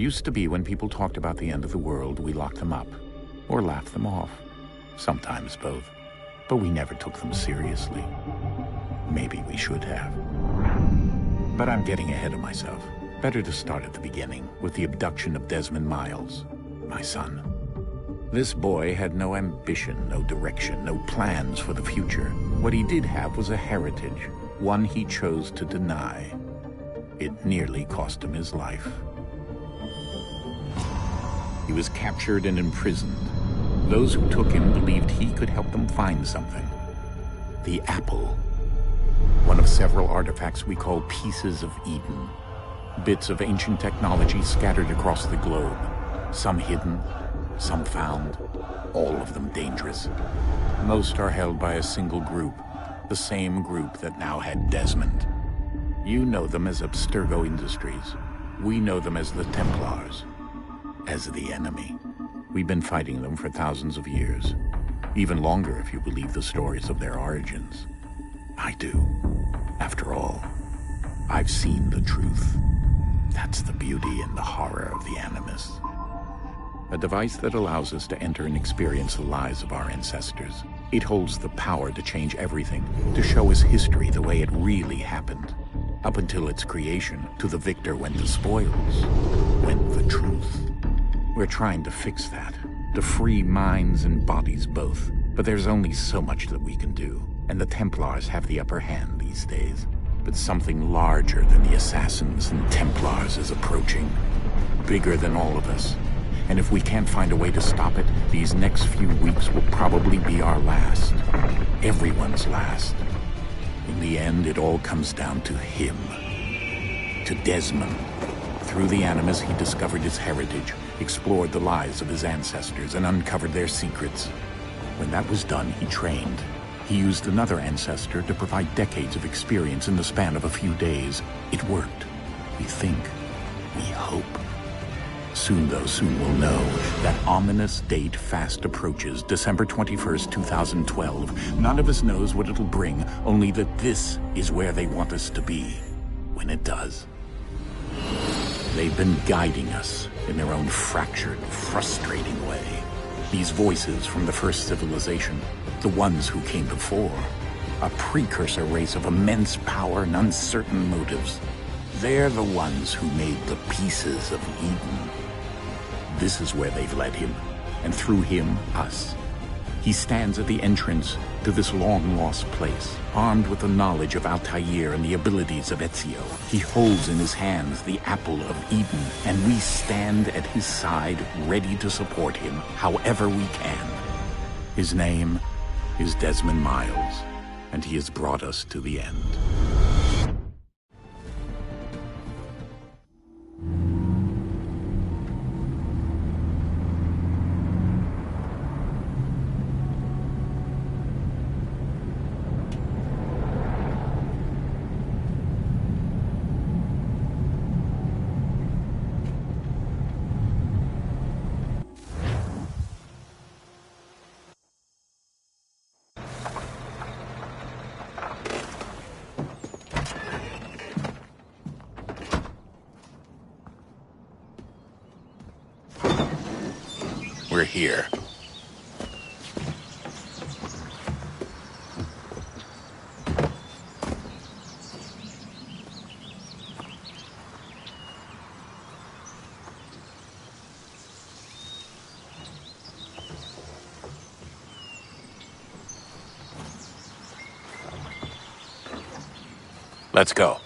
Used to be when people talked about the end of the world, we locked them up, or laughed them off. Sometimes both. But we never took them seriously. Maybe we should have. But I'm getting ahead of myself. Better to start at the beginning, with the abduction of Desmond Miles, my son. This boy had no ambition, no direction, no plans for the future. What he did have was a heritage, one he chose to deny. It nearly cost him his life. He was captured and imprisoned. Those who took him believed he could help them find something. The apple. One of several artifacts we call pieces of Eden. Bits of ancient technology scattered across the globe. Some hidden, some found, all of them dangerous. Most are held by a single group, the same group that now had Desmond. You know them as Abstergo Industries. We know them as the Templars, as the enemy. We've been fighting them for thousands of years, even longer if you believe the stories of their origins. I do. After all, I've seen the truth. That's the beauty and the horror of the Animus. A device that allows us to enter and experience the lives of our ancestors. It holds the power to change everything, to show us history the way it really happened. Up until its creation, to the victor went the spoils, went the truth. We're trying to fix that, to free minds and bodies both. But there's only so much that we can do, and the Templars have the upper hand these days. But something larger than the Assassins and Templars is approaching, bigger than all of us. And if we can't find a way to stop it, these next few weeks will probably be our last. Everyone's last. In the end, it all comes down to him. To Desmond. Through the Animus, he discovered his heritage, explored the lives of his ancestors, and uncovered their secrets. When that was done, he trained. He used another ancestor to provide decades of experience in the span of a few days. It worked. We think. We hope. Soon we'll know. That ominous date fast approaches, December 21st, 2012. None of us knows what it'll bring, only that this is where they want us to be, when it does. They've been guiding us in their own fractured, frustrating way. These voices from the first civilization, the ones who came before, a precursor race of immense power and uncertain motives. They're the ones who made the pieces of Eden. This is where they've led him, and through him, us. He stands at the entrance to this long-lost place, armed with the knowledge of Altair and the abilities of Ezio. He holds in his hands the apple of Eden, and we stand at his side, ready to support him however we can. His name is Desmond Miles, and he has brought us to the end. We're here. Let's go.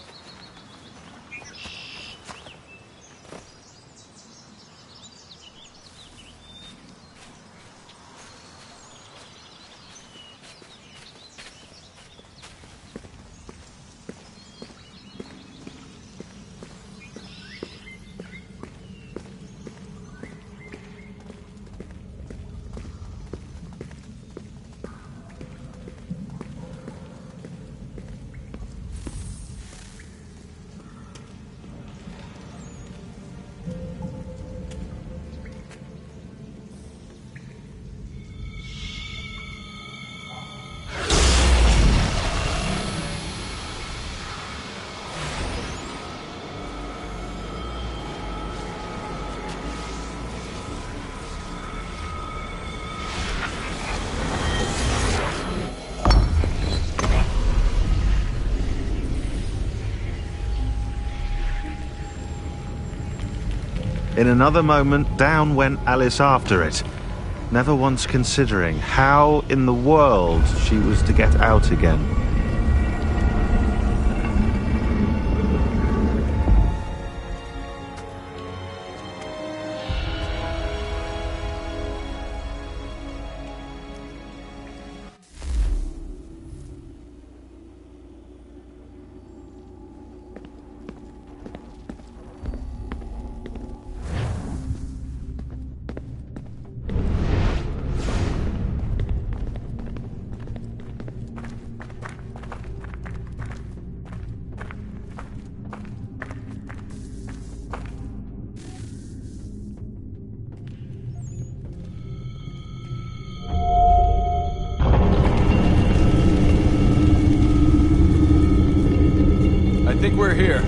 In another moment, down went Alice after it, never once considering how in the world she was to get out again. I think we're here.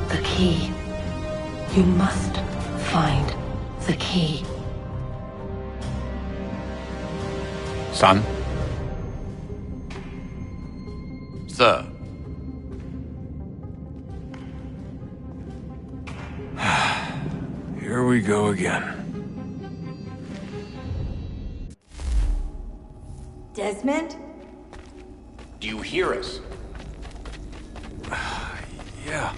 The key. You must find the key. Son? Sir. Here we go again. Desmond? Do you hear us? Yeah.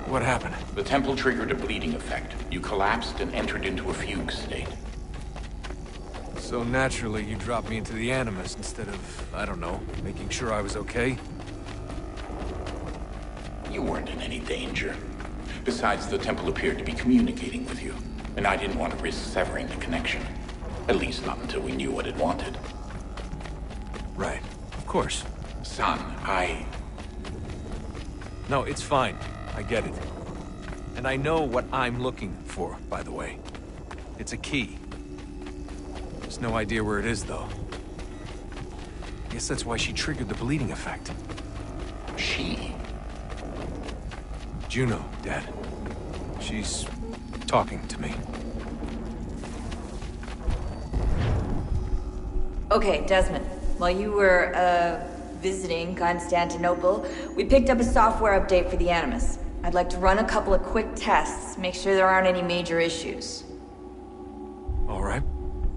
What happened? The temple triggered a bleeding effect. You collapsed and entered into a fugue state. So naturally, you dropped me into the Animus instead of, I don't know, making sure I was okay? You weren't in any danger. Besides, the temple appeared to be communicating with you, and I didn't want to risk severing the connection. At least not until we knew what it wanted. Right. Of course. Son, No, it's fine. I get it. And I know what I'm looking for, by the way. It's a key. There's no idea where it is, though. Guess that's why she triggered the bleeding effect. She? Juno, Dad. She's talking to me. Okay, Desmond. While you were, visiting Constantinople, we picked up a software update for the Animus. I'd like to run a couple of quick tests, make sure there aren't any major issues. All right.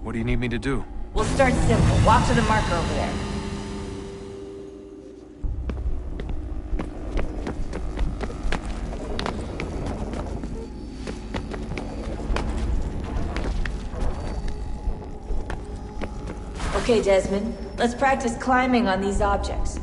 What do you need me to do? We'll start simple. Walk to the marker over there. Okay, Desmond. Let's practice climbing on these objects.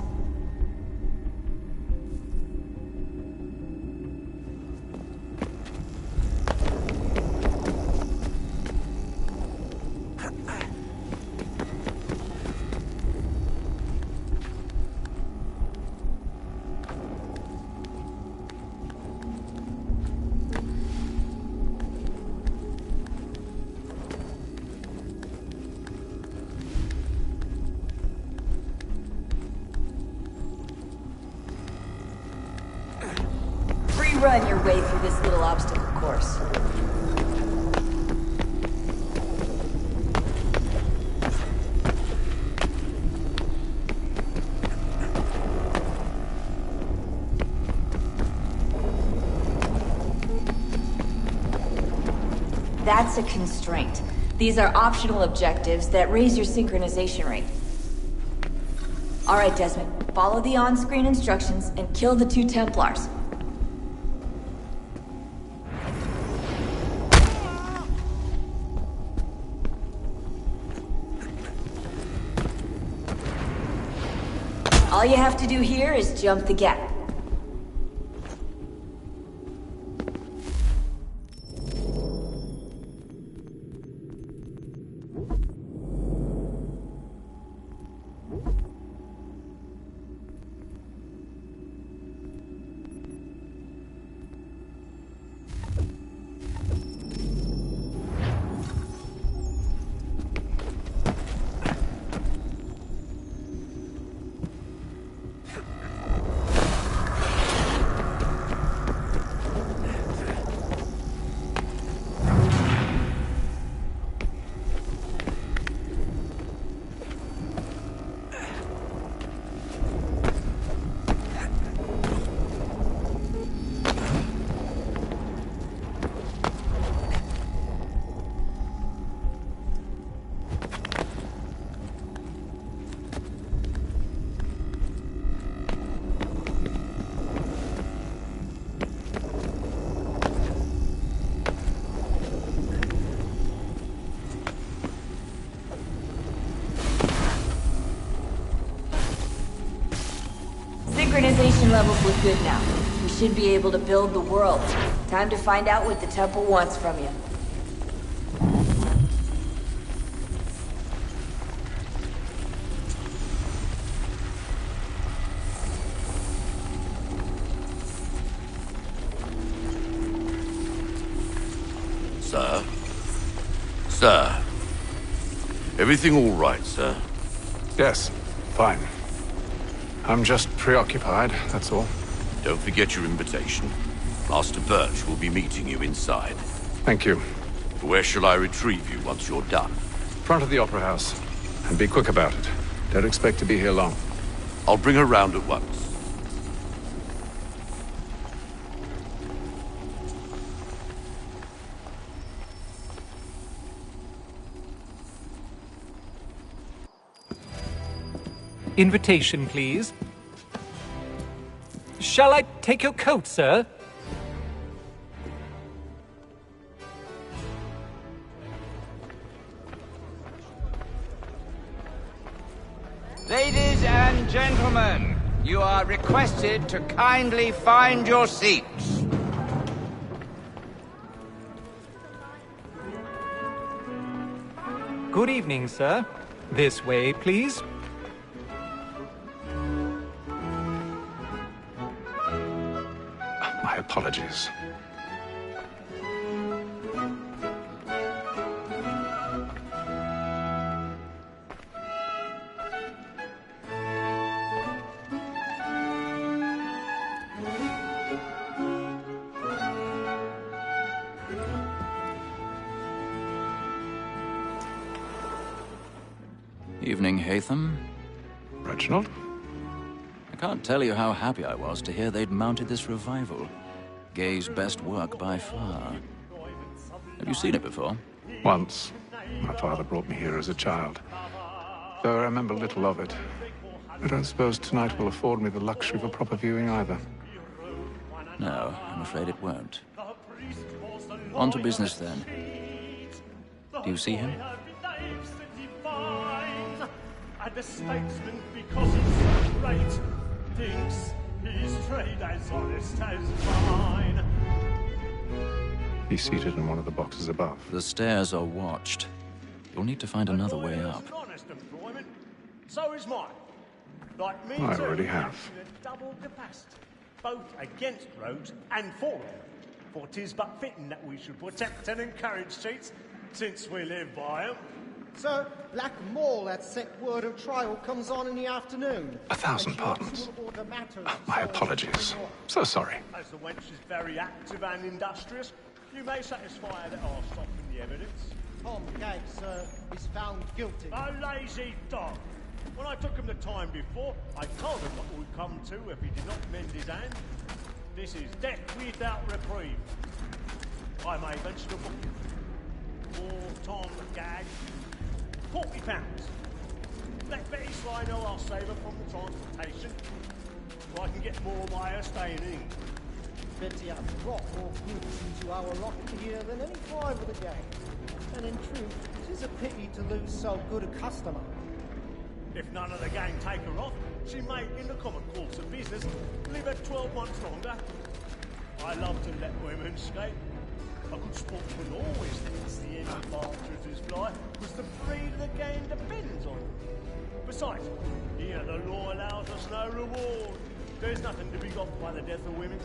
run your way through this little obstacle course. That's a constraint. These are optional objectives that raise your synchronization rate. Alright, Desmond. Follow the on-screen instructions and kill the 2 Templars. All you have to do here is jump the gap. Synchronization levels look good now. We should be able to build the world. Time to find out what the temple wants from you. Sir? Sir? Everything all right, sir? Yes, fine. I'm just preoccupied, that's all. Don't forget your invitation. Master Birch will be meeting you inside. Thank you. Where shall I retrieve you once you're done? Front of the Opera House. And be quick about it. Don't expect to be here long. I'll bring her round at once. Invitation, please. Shall I take your coat, sir? Ladies and gentlemen, you are requested to kindly find your seats. Good evening, sir. This way, please. My apologies. Evening, Hatham. Reginald? I can't tell you how happy I was to hear they'd mounted this revival. Gay's best work by far. Have you seen it before? Once. My father brought me here as a child. Though I remember little of it. I don't suppose tonight will afford me the luxury of a proper viewing either. No, I'm afraid it won't. On to business then. Do you see him? And the statesman, because he's so great, thinks his trade as honest as mine. He's seated in one of the boxes above. The stairs are watched. You'll need to find another way up. Honest employment, so is mine. Like me I too, already have. in a double capacity, both against roads and for them. For 'tis but fitting that we should protect and encourage cheats, since we live by 'em. Sir, Black Mall at set word of trial comes on in the afternoon. 1,000 pardons. My apologies. So sorry. As the wench is very active and industrious, you may satisfy her that I'll soften the evidence. Tom Gaggs, sir, is found guilty. A lazy dog! When I took him the time before, I told him what would come to if he did not mend his hand. This is death without reprieve. I may venture to book him. For Tom Gaggs, £40. Let Betty Sly know I'll save her from the transportation, so I can get more by her staying in. Betty has brought more goods into our lot here than any five of the gang. And in truth, it is a pity to lose so good a customer. If none of the gang take her off, she may, in the common course of business, live her 12 months longer. I love to let women skate. A good sportsman always thinks the end of partridges fly, because the breed of the game depends on it. Besides, here the law allows us no reward. There's nothing to be got by the death of women,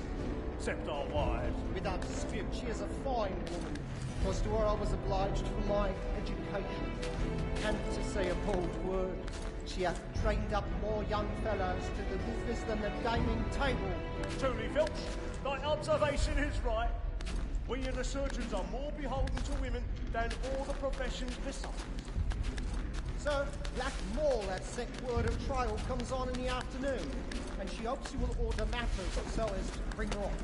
except our wives. Without dispute, she is a fine woman. Because to her I was obliged for my education. And to say a bold word, she hath trained up more young fellows to the business than the gaming table. Truly, Phelps, thy observation is right. We and the surgeons are more beholden to women than all the professions besides. Sir, Black Mall at set word of trial comes on in the afternoon, and she hopes you will order matters so as to bring her off.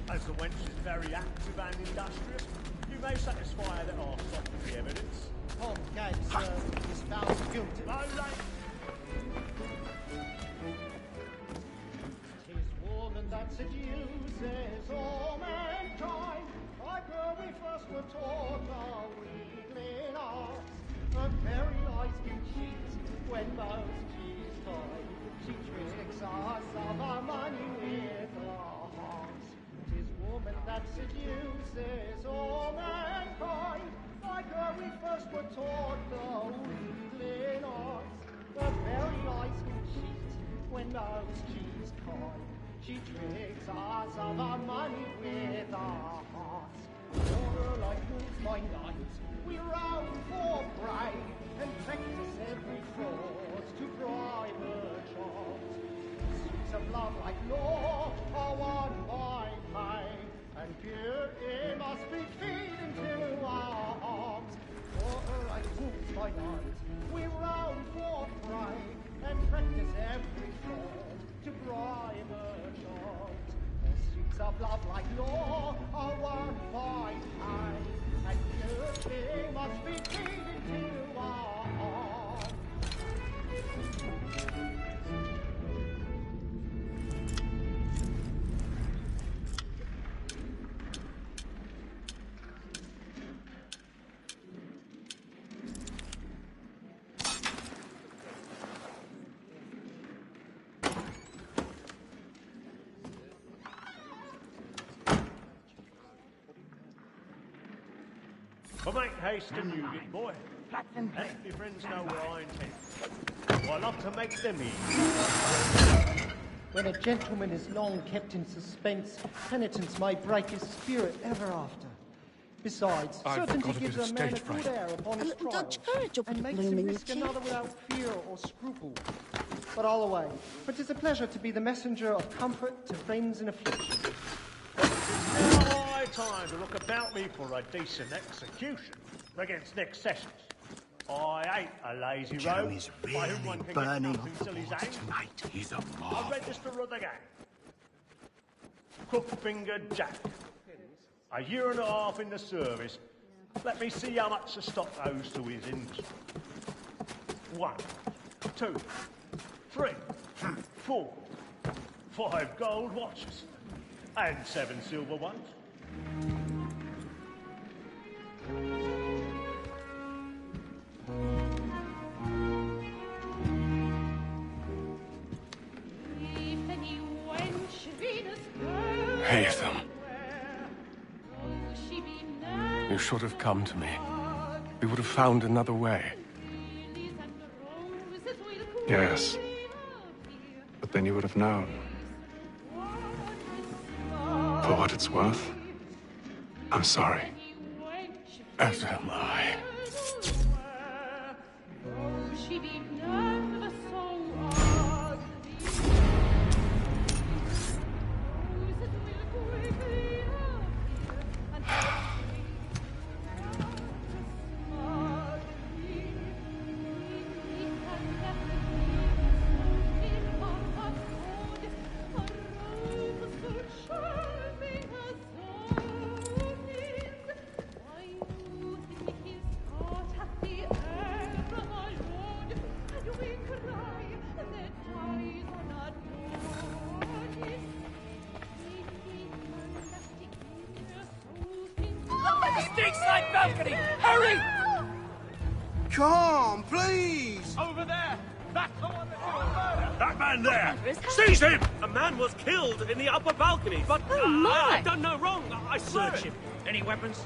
As the wench is very active and industrious, you may satisfy her that I'll soften the evidence. Tom Gaggs, sir, is found guilty. Tis woman that seduces all mankind, like her we first were taught our weakling arts. Her very eyes can cheat when most she's tied. She tricks us of our money with our hearts. Tis woman that seduces all mankind, like her we first were taught the weakling arts. Her very eyes can cheat when most she's tied. She tricks us of our money with our hearts. For like wolves by night, we round for prey and practice every fraud to bribe her charms. Suits of love like law are won by pain, and purity must be feed into our arms. For like wolves by night, we round for prey and practice every fraud to bribe her charms. Pursuits of love like law are won by pain, and purity must be feed into our arms. But make haste and use it, boy. Let me friends know where I intend. I love to make them easy. When a gentleman is long kept in suspense, penitence may break his spirit ever after. Besides, certainty gives a man a good air upon his trial, and makes him risk another without fear or scruple. But all away, for 'tis a pleasure to be the messenger of comfort to friends in affliction. It's now high time to look about me for a decent execution against next sessions. I ain't a lazy rogue. Jeremy's by whom one really can burning get up nothing the till he's water hanged. tonight. He's a A marvel. register of the gang. Crook-fingered Jack. A year and a half in the service. Let me see how much the stock owes to his industry. 1, 2, 3, 4, 5 gold watches. And 7 silver ones. Haytham. You should have come to me. We would have found another way. Yes. But then you would have known. For what it's worth, I'm sorry. As am I. Balcony! Hurry! Come, please! Over there! That's the one that did the murder! That man there! Seize him! A man was killed in the upper balcony, but I've done no wrong. I search him. Any weapons?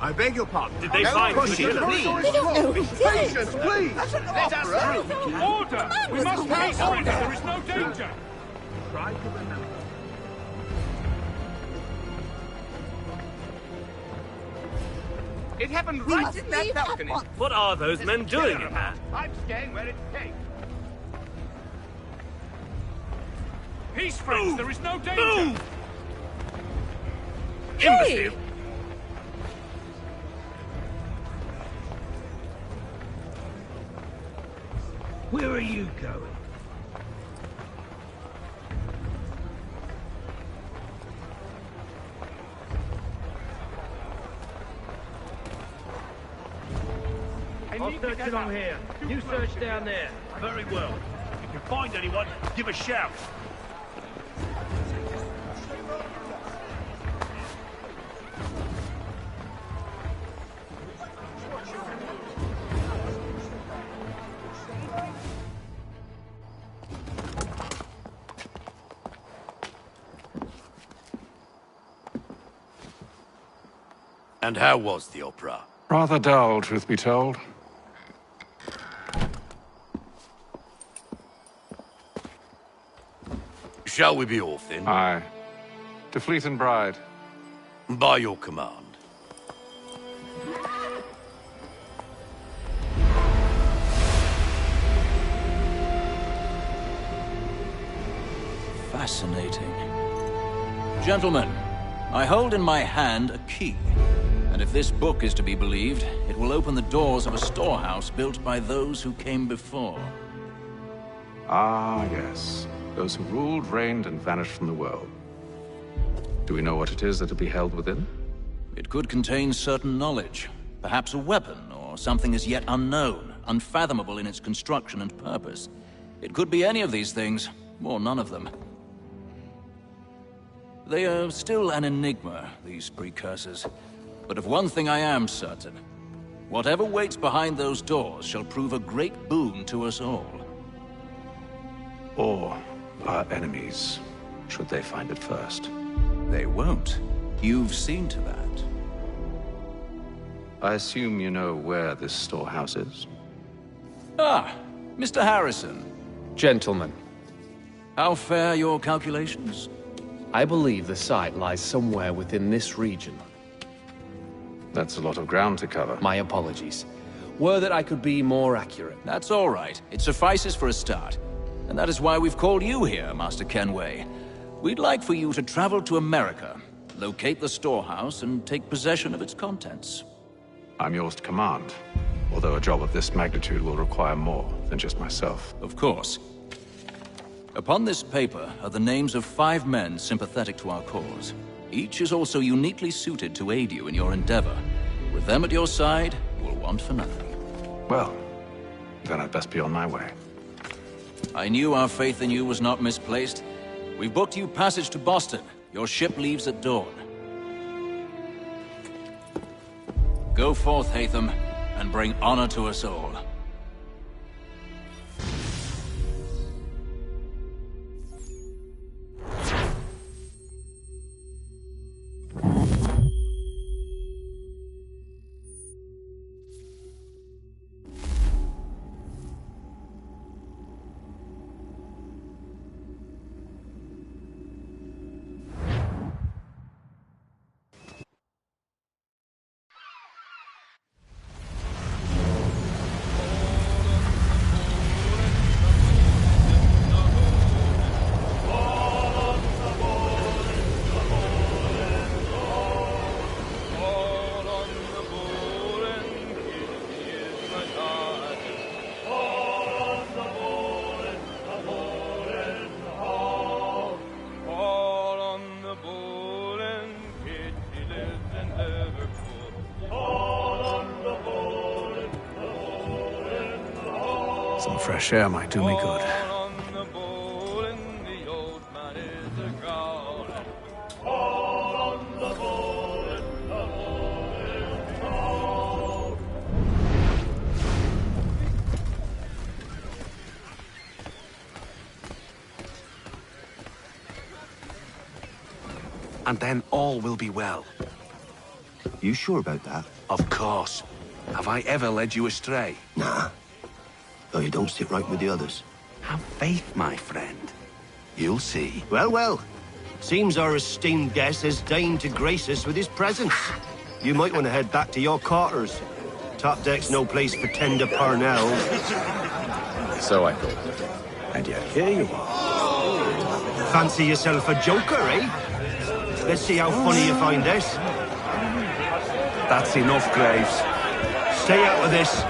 I beg your pardon. Did they find push the it? killer? We don't know who did it! Please! Let us through! Order! We must peace order! There is no danger! Try to remember. It happened right in that balcony. What are those men doing in there? I'm staying where it's safe. Peace, friends! There is no danger! Hey! Imbecile! Where are you going? I'll search along here. You search down there. Very well. If you find anyone, give a shout. And how was the opera? Rather dull, truth be told. Shall we be off then? Aye. To Fleet and Bride. By your command. Fascinating. Gentlemen, I hold in my hand a key. And if this book is to be believed, it will open the doors of a storehouse built by those who came before. Ah, yes. Those who ruled, reigned, and vanished from the world. Do we know what it is that will be held within? It could contain certain knowledge. Perhaps a weapon, or something as yet unknown, unfathomable in its construction and purpose. It could be any of these things, or none of them. They are still an enigma, these precursors. But of one thing I am certain. Whatever waits behind those doors shall prove a great boon to us all. Or our enemies, should they find it first. They won't. You've seen to that. I assume you know where this storehouse is? Ah, Mr. Harrison. Gentlemen. How fare your calculations? I believe the site lies somewhere within this region. That's a lot of ground to cover. My apologies. Were that I could be more accurate. That's all right. It suffices for a start. And that is why we've called you here, Master Kenway. We'd like for you to travel to America, locate the storehouse, and take possession of its contents. I'm yours to command, although a job of this magnitude will require more than just myself. Of course. Upon this paper are the names of 5 men sympathetic to our cause. Each is also uniquely suited to aid you in your endeavor. With them at your side, you will want for nothing. Well, then I'd best be on my way. I knew our faith in you was not misplaced. We've booked you passage to Boston. Your ship leaves at dawn. Go forth, Hatham, and bring honor to us all. Some fresh air might do me good. And then all will be well. You sure about that? Of course. Have I ever led you astray? Nah. Though you don't sit right with the others. Have faith, my friend. You'll see. Well, well. Seems our esteemed guest has deigned to grace us with his presence. You might want to head back to your quarters. Top deck's no place for tender Parnells. So I thought. And yet here you are. Fancy yourself a joker, eh? Let's see how funny you find this. That's enough, Graves. Stay out of this.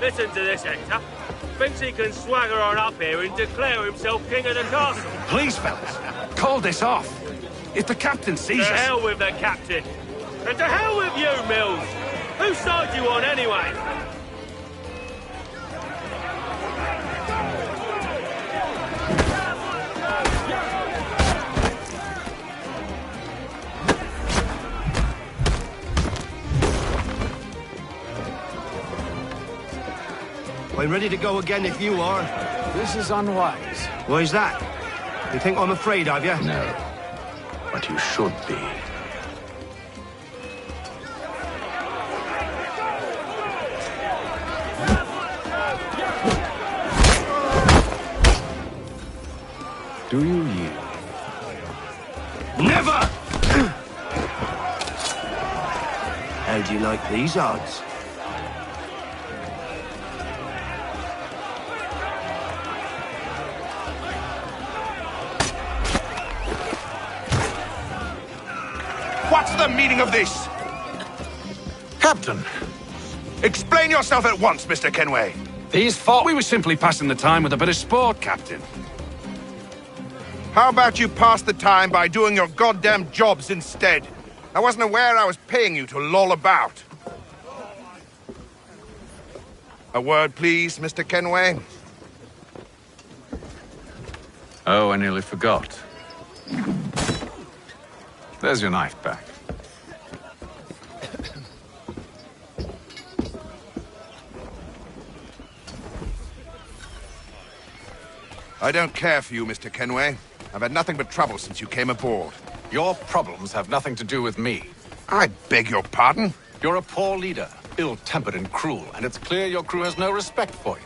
Listen to this, Hector. Thinks he can swagger on up here and declare himself king of the castle. Please, fellas, call this off. If the captain sees us... To hell with the captain. And to hell with you, Mills. Whose side you on, anyway? I'm ready to go again if you are. This is unwise. Why's that? You think I'm afraid of you? No. But you should be. Do you yield? Never! How do you like these odds? What's the meaning of this? Captain, explain yourself at once, Mr. Kenway. These thought we were simply passing the time with a bit of sport, Captain. How about you pass the time by doing your goddamn jobs instead? I wasn't aware I was paying you to loll about. A word, please, Mr. Kenway. Oh, I nearly forgot. There's your knife back. I don't care for you, Mr. Kenway. I've had nothing but trouble since you came aboard. Your problems have nothing to do with me. I beg your pardon? You're a poor leader, ill-tempered and cruel, and it's clear your crew has no respect for you.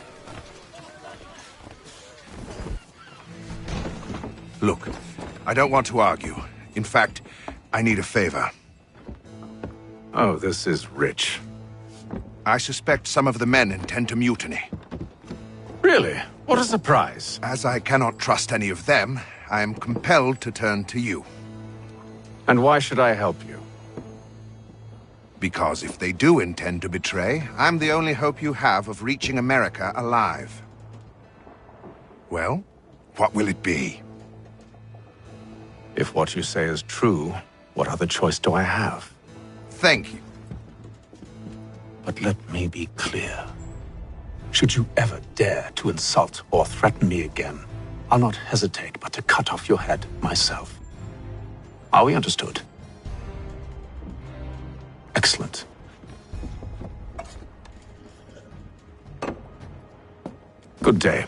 Look, I don't want to argue. In fact, I need a favor. Oh, this is rich. I suspect some of the men intend to mutiny. Really? What a surprise. As I cannot trust any of them, I am compelled to turn to you. And why should I help you? Because if they do intend to betray, I'm the only hope you have of reaching America alive. Well, what will it be? If what you say is true, what other choice do I have? Thank you. But let me be clear. Should you ever dare to insult or threaten me again, I'll not hesitate but to cut off your head myself. Are we understood? Excellent. Good day.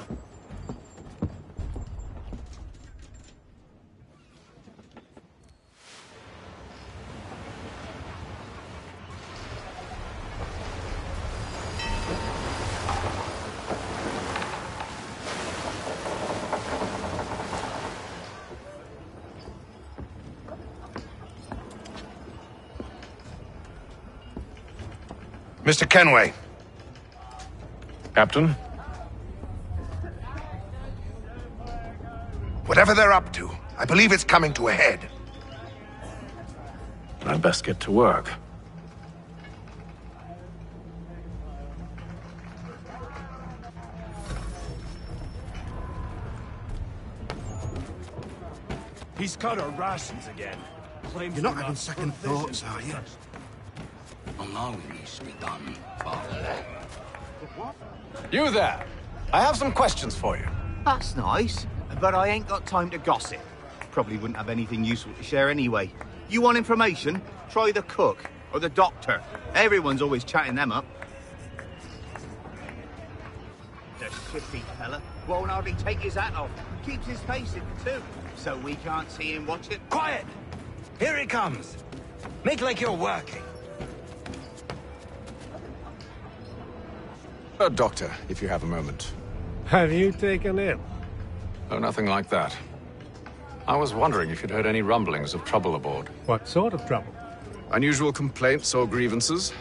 Mr. Kenway. Captain? Whatever they're up to, I believe it's coming to a head. I'd best get to work. He's cut our rations again. You're not having second thoughts, are you? Allowing this to be done, Father. You there! I have some questions for you. That's nice, but I ain't got time to gossip. Probably wouldn't have anything useful to share anyway. You want information? Try the cook or the doctor. Everyone's always chatting them up. The shifty fella won't hardly take his hat off. Keeps his face in too, so we can't see him watch it. Quiet! Here he comes. Make like you're working. Doctor, if you have a moment. Have you taken ill? Oh, nothing like that. I was wondering if you'd heard any rumblings of trouble aboard. What sort of trouble? Unusual complaints or grievances?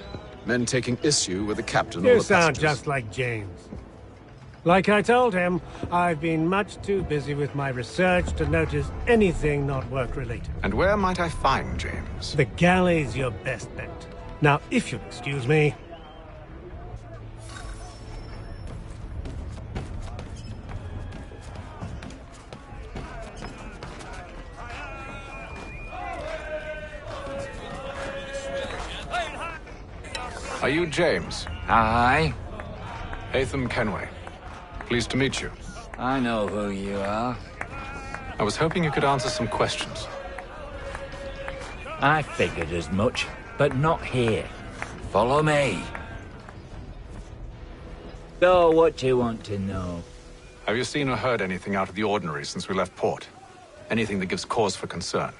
Men taking issue with the captain or You the sound passengers? just like James. Like I told him, I've been much too busy with my research to notice anything not work-related. And where might I find James? The galley's your best bet. Now, if you'll excuse me... Are you James? Aye. Hatham Kenway. Pleased to meet you. I know who you are. I was hoping you could answer some questions. I figured as much, but not here. Follow me. So, what do you want to know? Have you seen or heard anything out of the ordinary since we left port? Anything that gives cause for concern?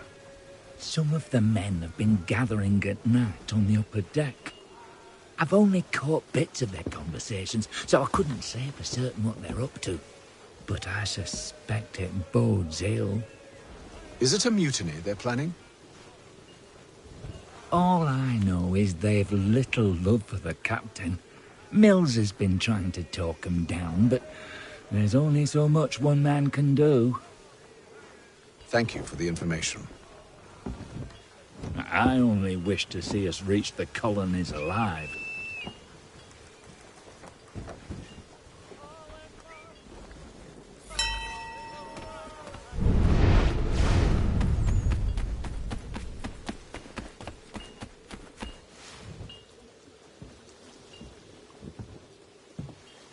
Some of the men have been gathering at night on the upper deck. I've only caught bits of their conversations, so I couldn't say for certain what they're up to. But I suspect it bodes ill. Is it a mutiny they're planning? All I know is they've little love for the captain. Mills has been trying to talk him down, but there's only so much one man can do. Thank you for the information. I only wish to see us reach the colonies alive.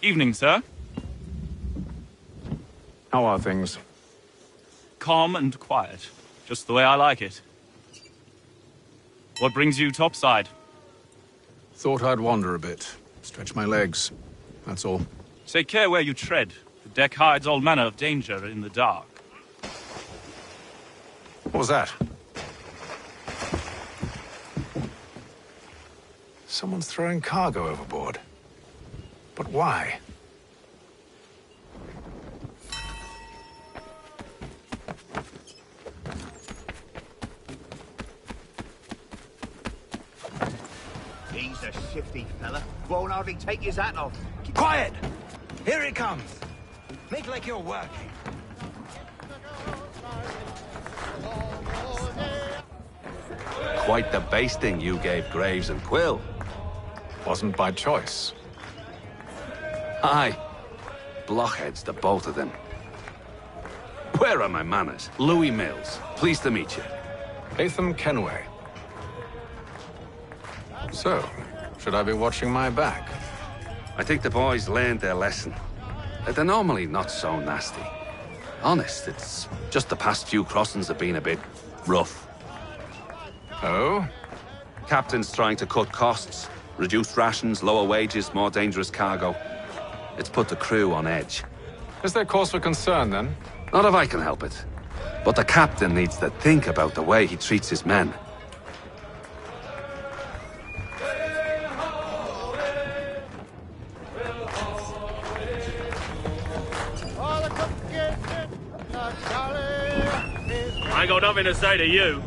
Evening, sir. How are things? Calm and quiet. Just the way I like it. What brings you topside? Thought I'd wander a bit. Stretch my legs. That's all. Take care where you tread. The deck hides all manner of danger in the dark. What was that? Someone's throwing cargo overboard. But why? He's a shifty fella. Won't hardly take his hat off. Quiet! Here he comes. Make like you're working. Quite the basting you gave Graves and Quill. Wasn't by choice. Aye. Blockheads, the both of them. Where are my manners? Louis Mills. Pleased to meet you. Hatham Kenway. So, should I be watching my back? I think the boys learned their lesson. They're normally not so nasty. Honest, it's just the past few crossings have been a bit rough. Oh? Captain's trying to cut costs. Reduced rations, lower wages, more dangerous cargo. It's put the crew on edge. Is there cause for concern, then? Not if I can help it. But the captain needs to think about the way he treats his men. I ain't got nothing to say to you.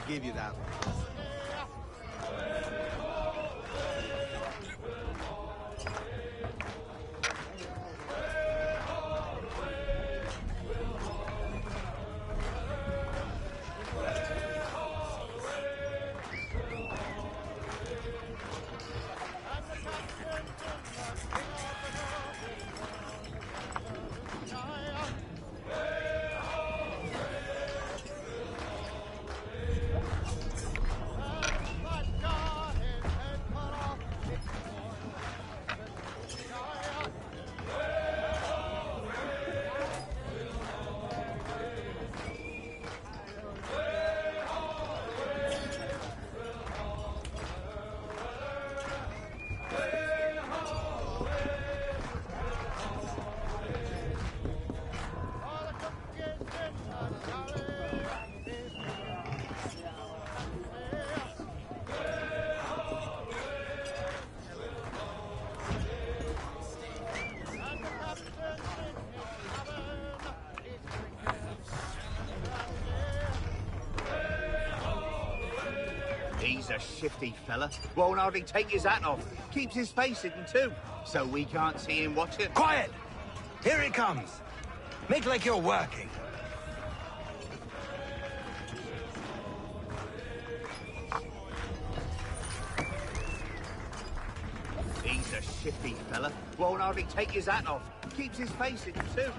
give you that one. He's a shifty fella. Won't hardly take his hat off. Keeps his face hidden too, so we can't see him watching. Quiet! Here he comes. Make like you're working. He's a shifty fella. Won't hardly take his hat off. Keeps his face hidden too.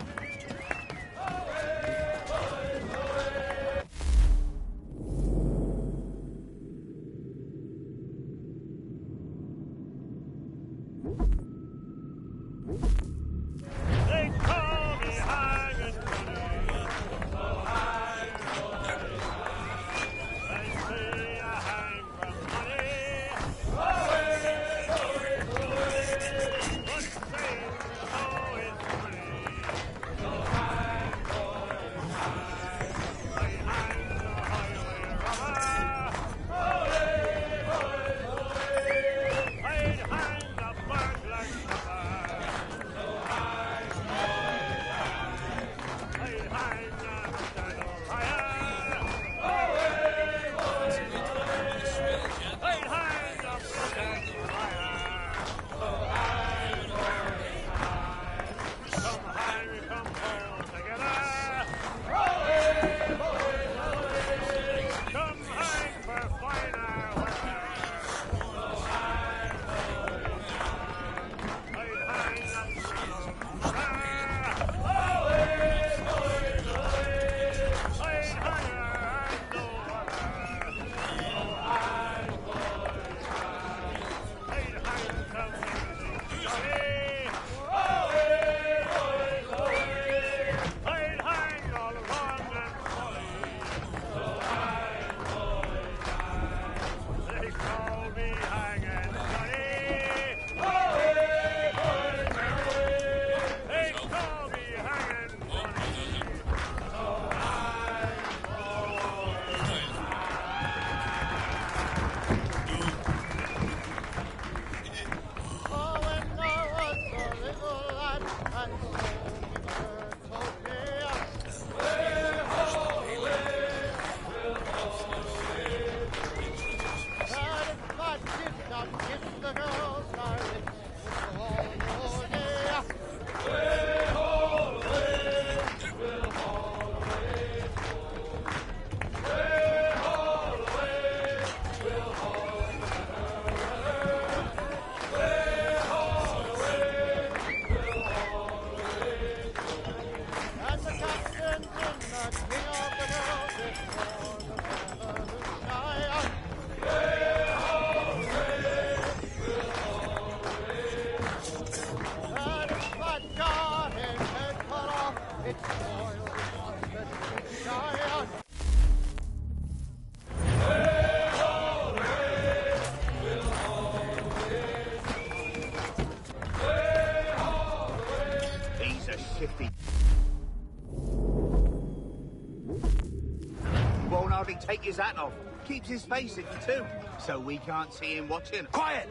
Won't hardly take his hat off. Keeps his face hidden too, so we can't see him watching. Quiet!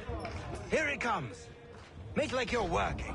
Here he comes. Make like you're working.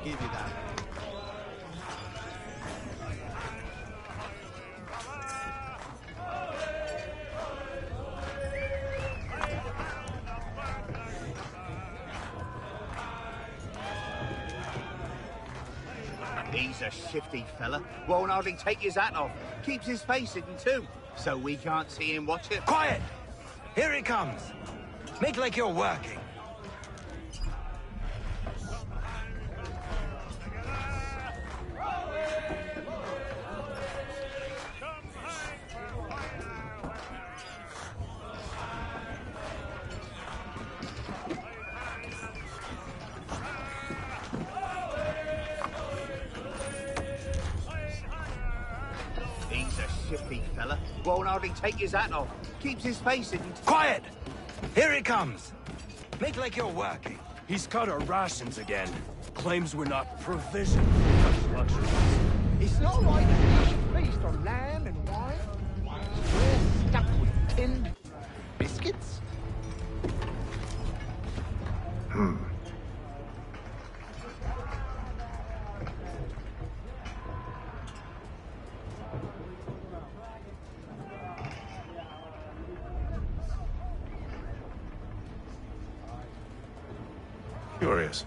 give you that. He's a shifty fella. Won't hardly take his hat off. Keeps his face hidden too, so we can't see him watch it. Quiet! Here he comes. Make like you're working. Shifty fella. Won't hardly take his hat off. Keeps his face hidden. Quiet! Here he comes. Make like you're working. He's cut our rations again. Claims we're not provisioned. It's not like we should feast on lamb and wine. We're stuck with tinned biscuits. Curious.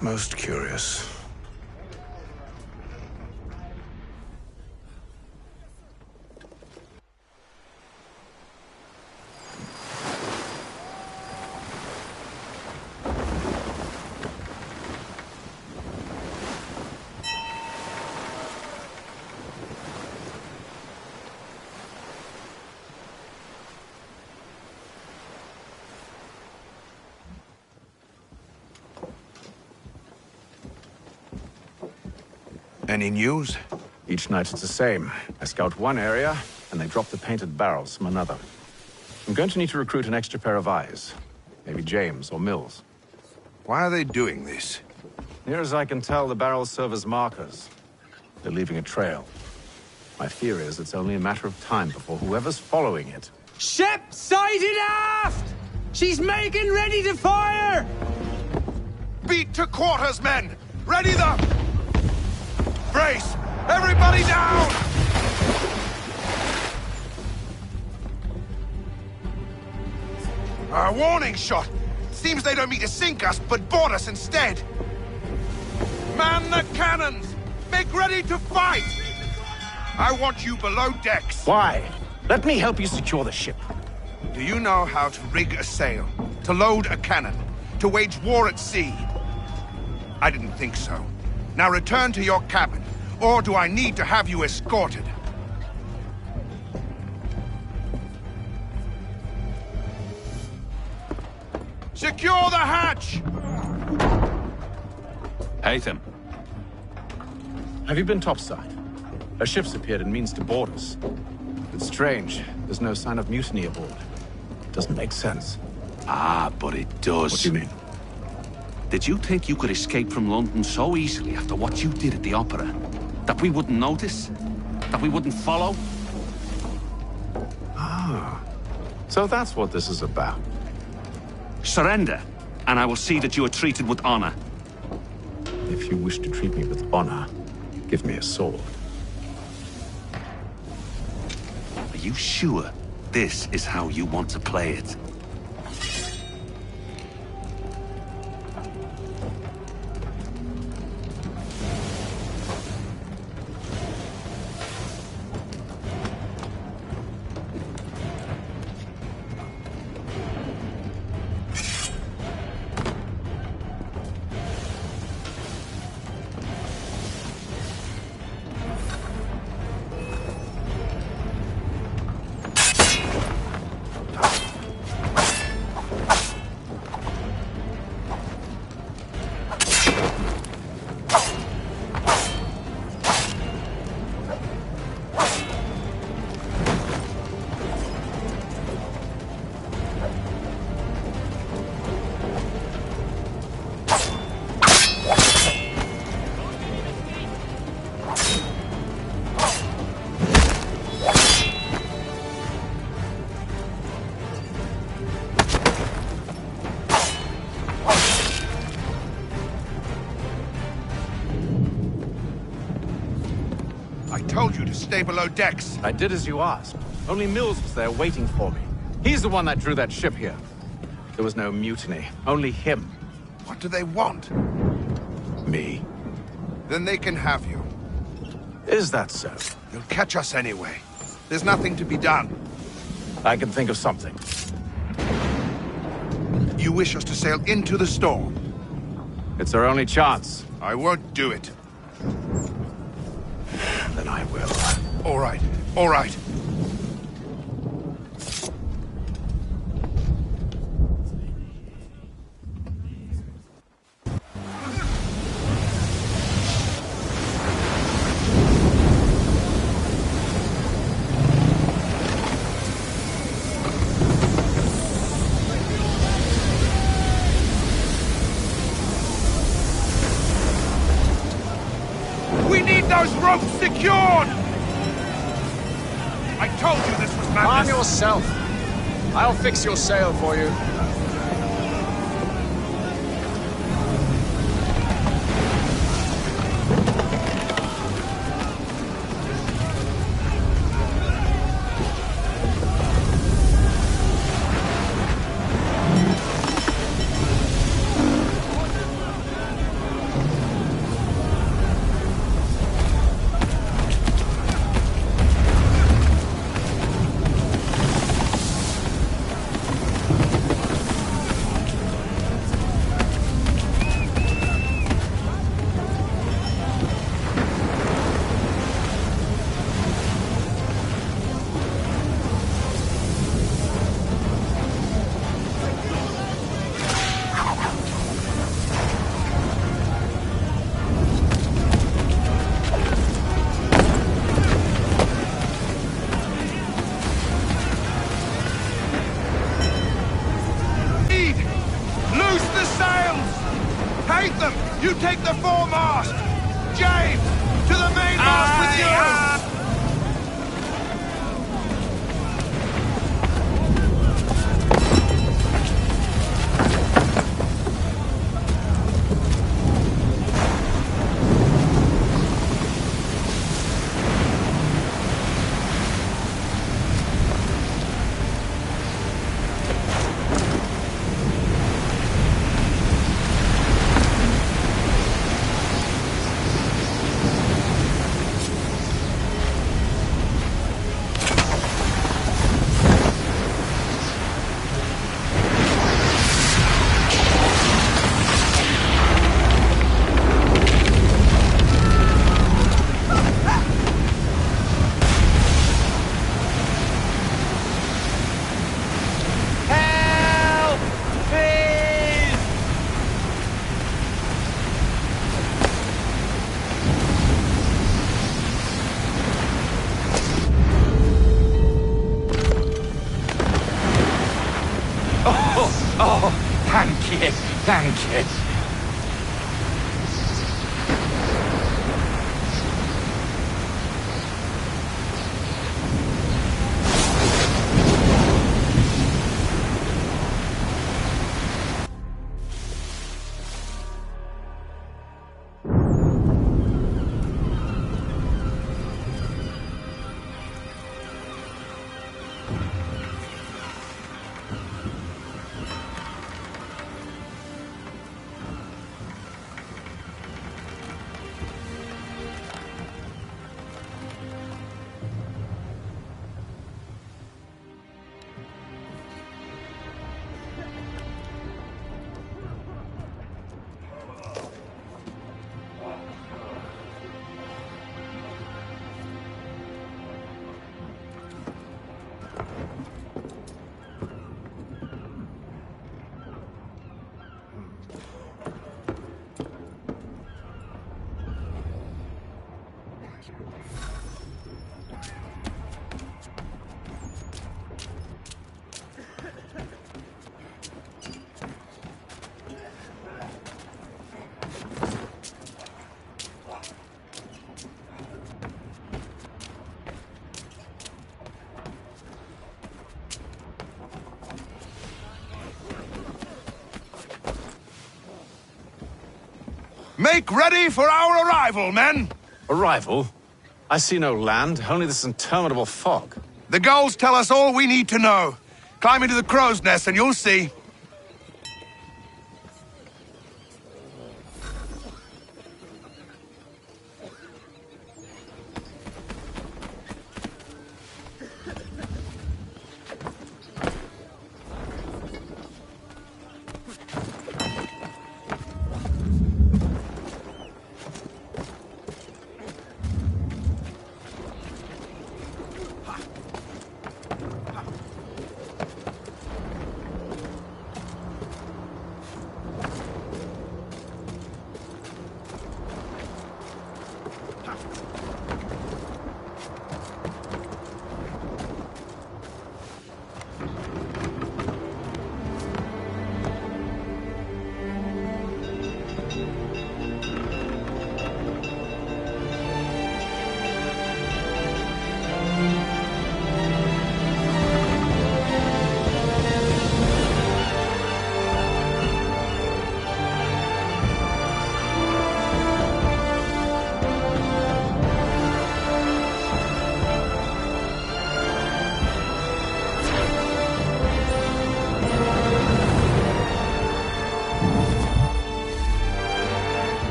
Most curious. Any news? Each night it's the same. I scout one area, and they drop the painted barrels from another. I'm going to need to recruit an extra pair of eyes. Maybe James or Mills. Why are they doing this? Near as I can tell, the barrels serve as markers. They're leaving a trail. My fear is it's only a matter of time before whoever's following it... Ship sighted aft! She's making ready to fire! Beat to quarters, men! Ready the... Brace! Everybody down! A warning shot! Seems they don't mean to sink us, but board us instead! Man the cannons! Make ready to fight! I want you below decks! Why? Let me help you secure the ship. Do you know how to rig a sail? To load a cannon? To wage war at sea? I didn't think so. Now return to your cabin, or do I need to have you escorted? Secure the hatch! Haytham. Have you been topside? A ship's appeared and means to board us. It's strange. There's no sign of mutiny aboard. Doesn't make sense. Ah, but it does. What do you mean? Did you think you could escape from London so easily after what you did at the opera? That we wouldn't notice? That we wouldn't follow? Ah. So that's what this is about. Surrender, and I will see that you are treated with honor. If you wish to treat me with honor, give me a sword. Are you sure this is how you want to play it? you stay below decks? I did as you asked. Only Mills was there waiting for me. He's the one that drew that ship here. There was no mutiny, only him. What do they want? Me. Then they can have you. Is that so? They'll catch us anyway. There's nothing to be done. I can think of something. You wish us to sail into the storm? It's our only chance. I won't do it. Then I will. All right, all right. Those ropes secured! I told you this was madness. Arm yourself. I'll fix your sail for you. You take the foremast! James, to the mainmast with you! Thank you. Make ready for our arrival, men! Arrival? I see no land, only this interminable fog. The goals tell us all we need to know. Climb into the crow's nest and you'll see.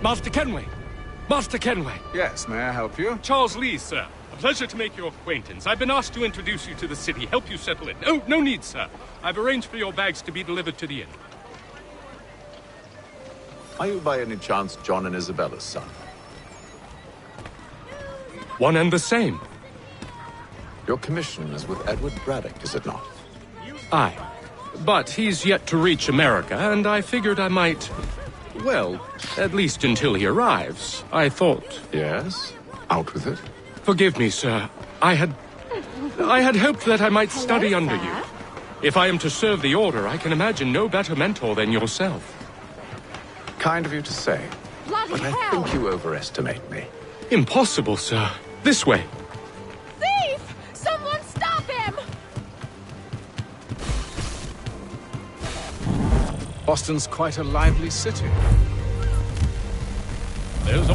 Master Kenway! Master Kenway! Yes, may I help you? Charles Lee, sir. A pleasure to make your acquaintance. I've been asked to introduce you to the city, help you settle in. Oh, no need, sir. I've arranged for your bags to be delivered to the inn. Are you by any chance John and Isabella's son? One and the same. Your commission is with Edward Braddock, is it not? Aye. But he's yet to reach America, and I figured I might... Well, at least until he arrives, I thought... Yes? Out with it. Forgive me, sir. I had hoped that I might study under you. If I am to serve the Order, I can imagine no better mentor than yourself. Kind of you to say. Bloody but I hell! think you overestimate me. Impossible, sir. This way. Thief! Someone stop him! Boston's quite a lively city. There's a...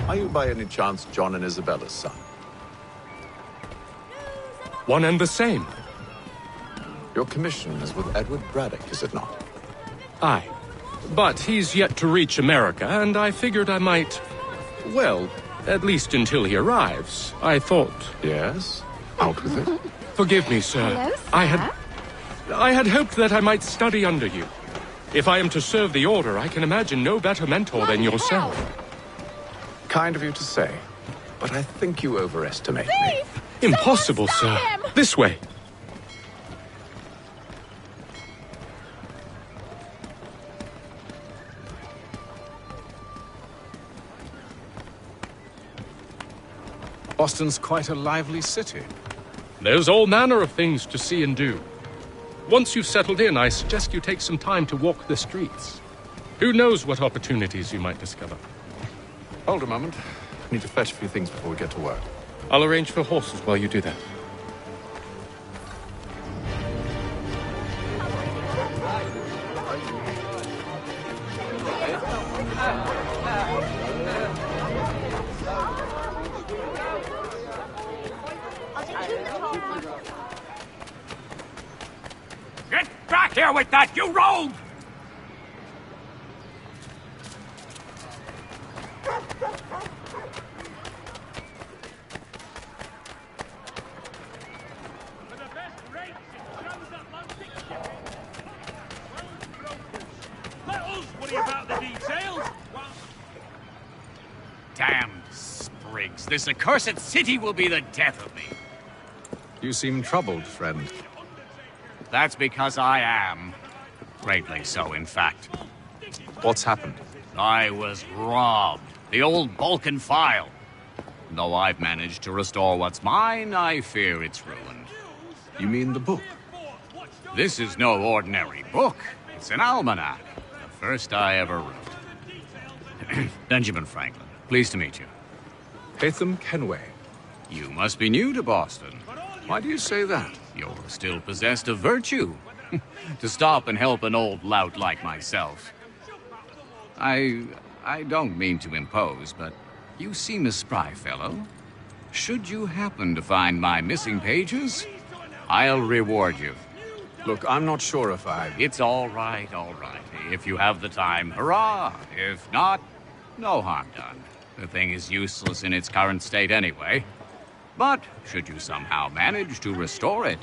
Are you by any chance John and Isabella's son? One and the same. Your commission is with Edward Braddock, is it not? Aye. But he's yet to reach America, and I figured I might... Well, at least until he arrives, I thought... Yes? Out with it. Forgive me, sir. Hello, sir. I had hoped that I might study under you. If I am to serve the Order, I can imagine no better mentor than yourself. Kind of you to say. But I think you overestimate me. Impossible, sir. This way. Boston's quite a lively city. There's all manner of things to see and do. Once you've settled in, I suggest you take some time to walk the streets. Who knows what opportunities you might discover. Hold a moment. I need to fetch a few things before we get to work. I'll arrange for horses while you do that. Get back here with that, you rogue! Damn sprigs. This accursed city will be the death of me. You seem troubled, friend. That's because I am. Greatly so, in fact. What's happened? I was robbed. The old Balkan file. Though I've managed to restore what's mine, I fear it's ruined. You mean the book? This is no ordinary book. It's an almanac. The first I ever wrote. Benjamin Franklin, pleased to meet you. Hatham Kenway. You must be new to Boston. Why do you say that? You're still possessed of virtue. To stop and help an old lout like myself. I don't mean to impose, but you seem a spry fellow. Should you happen to find my missing pages, I'll reward you. Look, I'm not sure if I... It's all right, all right. If you have the time, hurrah! If not, no harm done. The thing is useless in its current state anyway. But should you somehow manage to restore it,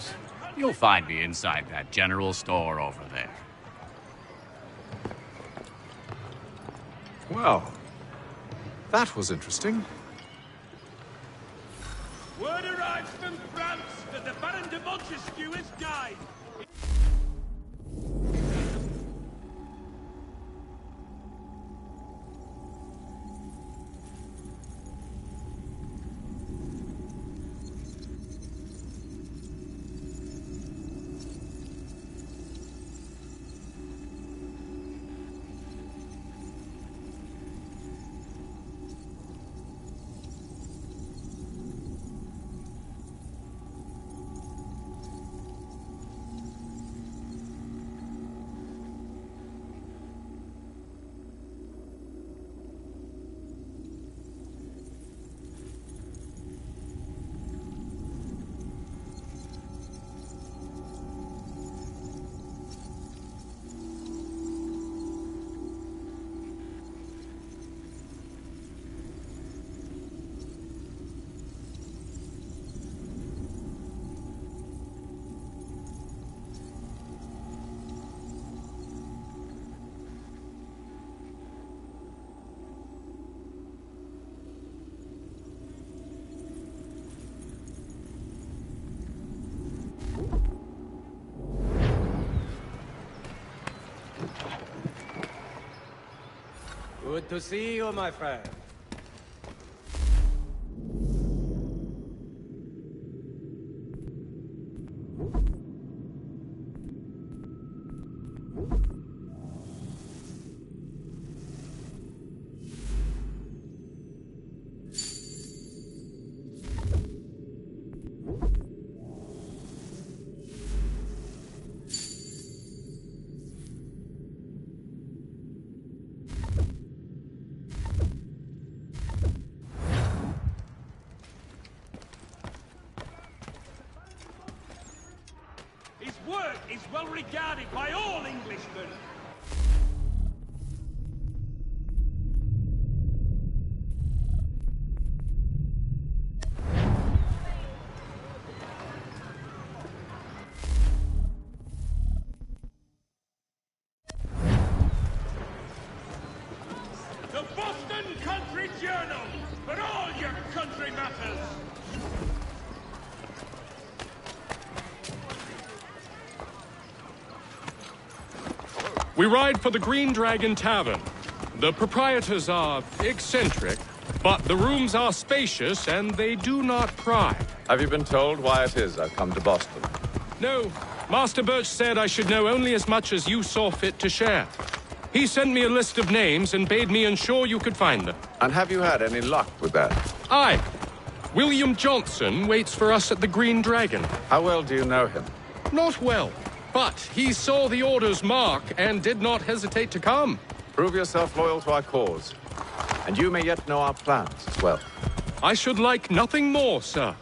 you'll find me inside that general store over there. Well, that was interesting. Word arrives from France that the Baron de Montesquieu has died. Good to see you, my friend. His work is well regarded by all Englishmen. The Boston Country Journal, for all your country matters. We ride for the Green Dragon Tavern. The proprietors are eccentric, but the rooms are spacious and they do not pry. Have you been told why it is I've come to Boston? No, Master Birch said I should know only as much as you saw fit to share. He sent me a list of names and bade me ensure you could find them. And have you had any luck with that? Aye. William Johnson waits for us at the Green Dragon. How well do you know him? Not well. But he saw the order's mark and did not hesitate to come. Prove yourself loyal to our cause. And you may yet know our plans as well. I should like nothing more, sir.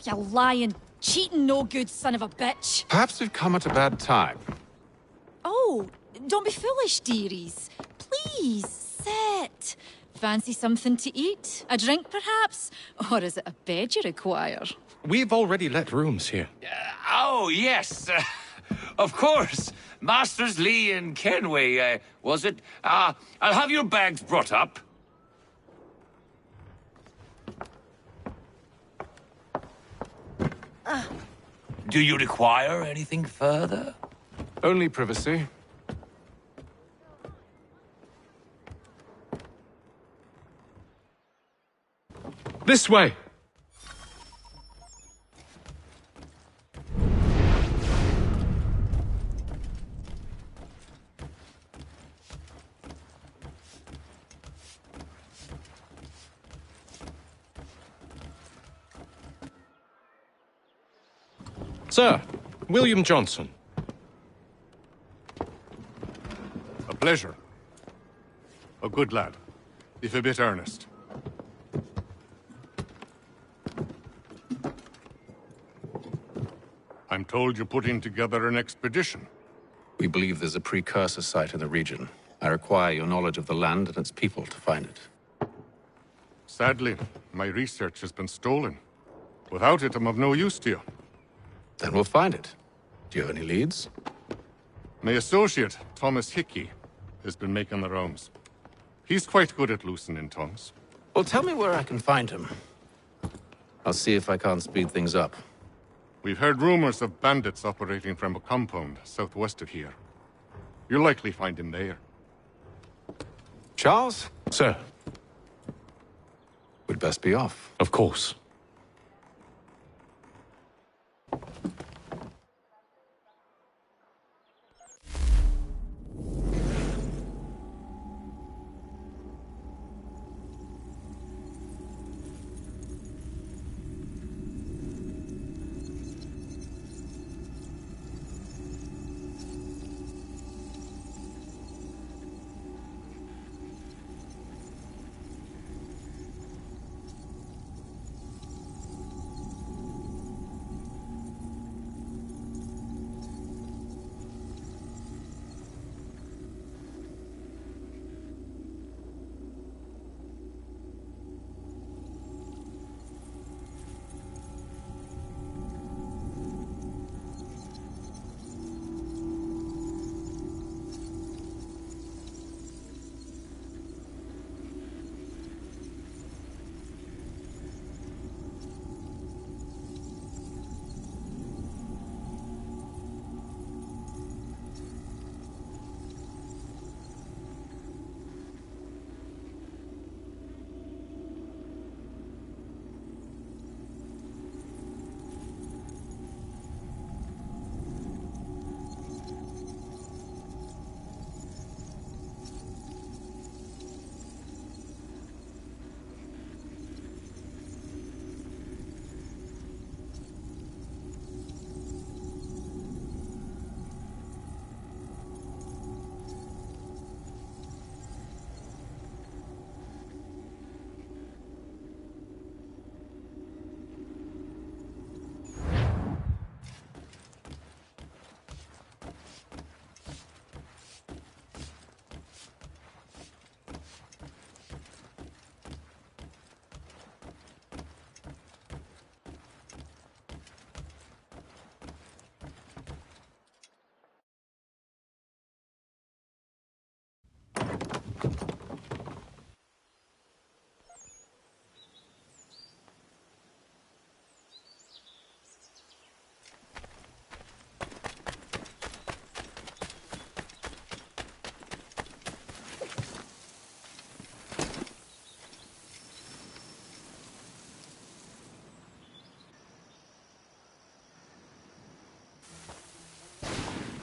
You lying, cheating, no good son of a bitch. Perhaps we've come at a bad time. Oh, don't be foolish, dearies. Please, sit. Fancy something to eat? A drink, perhaps? Or is it a bed you require? We've already let rooms here. Oh, yes. Of course. Masters Lee and Kenway, was it? I'll have your bags brought up. Do you require anything further? Only privacy. This way! Sir, William Johnson. A pleasure. A good lad, if a bit earnest. I'm told you're putting together an expedition. We believe there's a precursor site in the region. I require your knowledge of the land and its people to find it. Sadly, my research has been stolen. Without it, I'm of no use to you. Then we'll find it. Do you have any leads? My associate, Thomas Hickey, has been making the rounds. He's quite good at loosening tongues. Well, tell me where I can find him. I'll see if I can't speed things up. We've heard rumors of bandits operating from a compound southwest of here. You'll likely find him there. Charles? Sir. We'd best be off. Of course.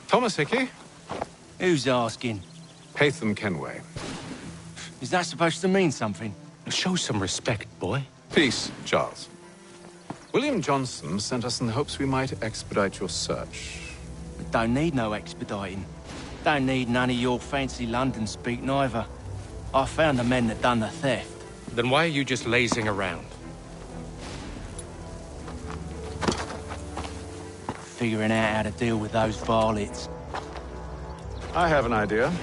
Thomas Hickey? Who's asking? Haytham Kenway. Is that supposed to mean something? Show some respect, boy. Peace, Charles. William Johnson sent us in the hopes we might expedite your search. We don't need no expediting. Don't need none of your fancy London speak neither. I found the men that done the theft. Then why are you just lazing around? figuring out how to deal with those varlets. I have an idea.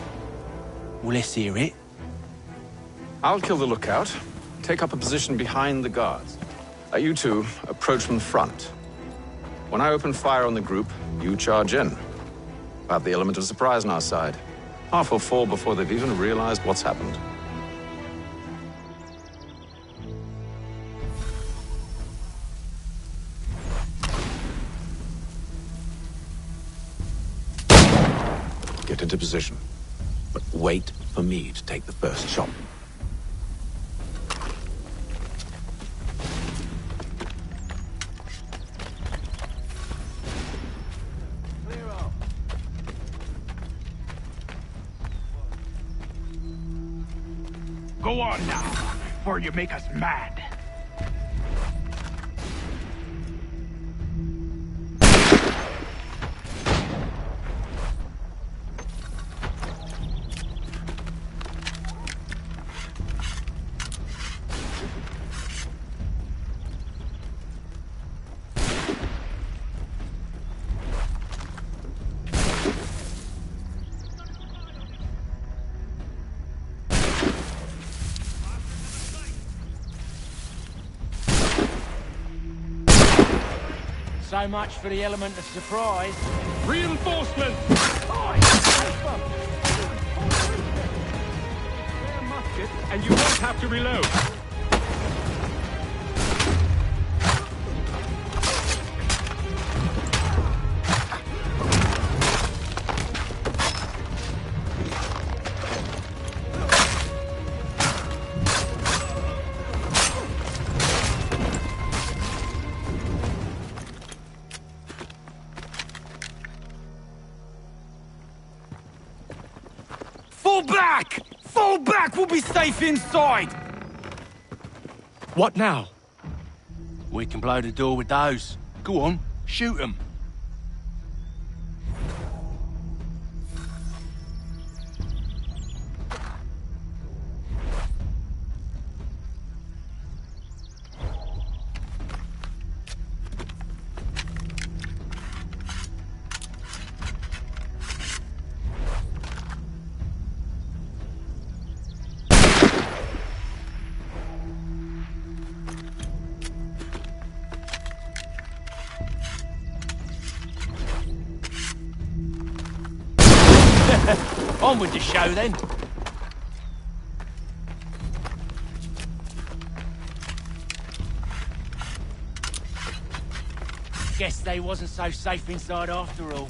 Well, let's hear it. I'll kill the lookout, take up a position behind the guards. You two approach from the front. When I open fire on the group, you charge in. We'll have the element of surprise on our side. Half will fall before they've even realized what's happened. Get into position, but wait for me to take the first shot. Go on now, before you make us mad. So much for the element of surprise. Reinforcement! Musket, and you won't have to reload. Fall back! Fall back! We'll be safe inside! What now? We can blow the door with those. Go on, shoot them. On with the show, then. Guess they wasn't so safe inside after all.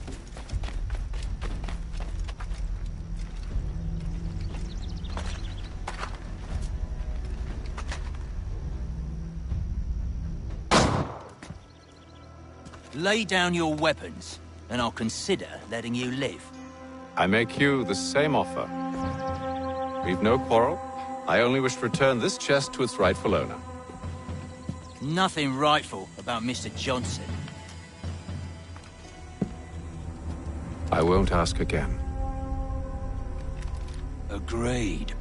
Lay down your weapons, and I'll consider letting you live. I make you the same offer. We've no quarrel. I only wish to return this chest to its rightful owner. Nothing rightful about Mr. Johnson. I won't ask again. Agreed.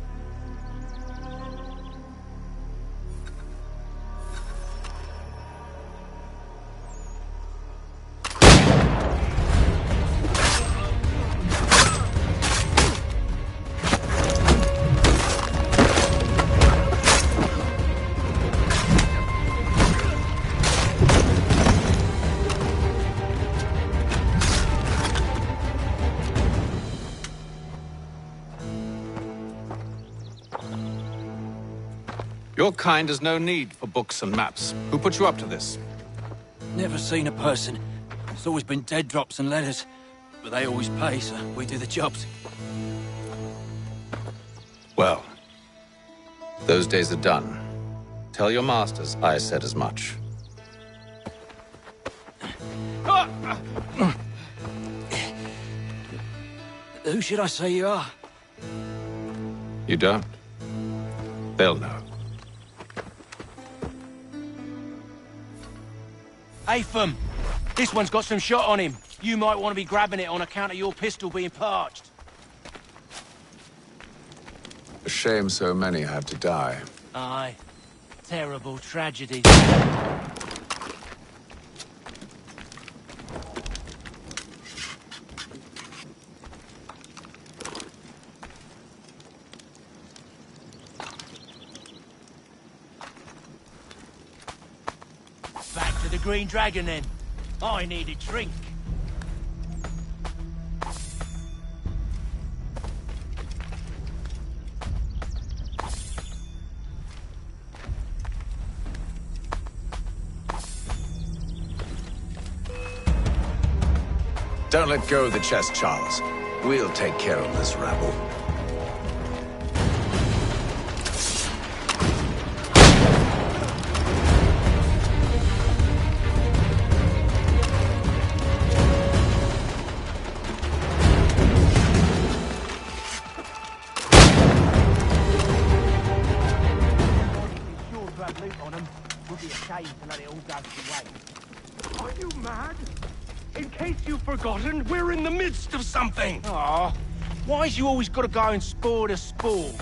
Your kind has no need for books and maps. Who put you up to this? Never seen a person. It's always been dead drops and letters. But they always pay, so we do the jobs. Well, those days are done. Tell your masters I said as much. Who should I say you are? You don't? They'll know. Atham! This one's got some shot on him. You might want to be grabbing it on account of your pistol being parched. A shame so many had to die. Aye. Terrible tragedy. Green Dragon then. I need a drink. Don't let go of the chest, Charles. We'll take care of this rabble. Sure to have loot on them. Would be a shame to let it all go to waste. Are you mad? In case you've forgotten, we're in the midst of something! Aw, why's you always gotta go and spoil the sport?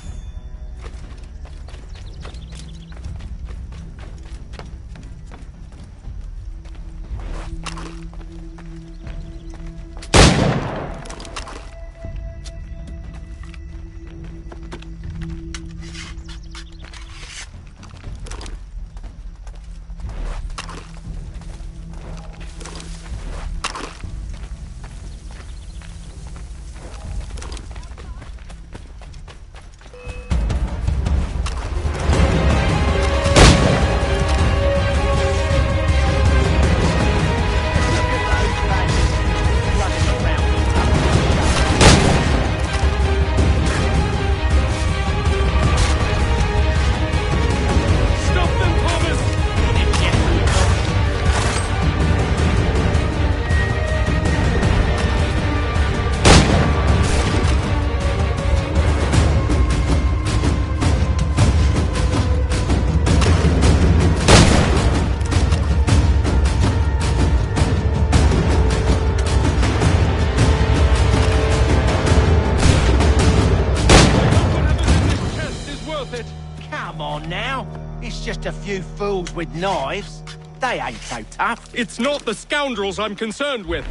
Come on now. It's just a few fools with knives. They ain't so tough. It's not the scoundrels I'm concerned with.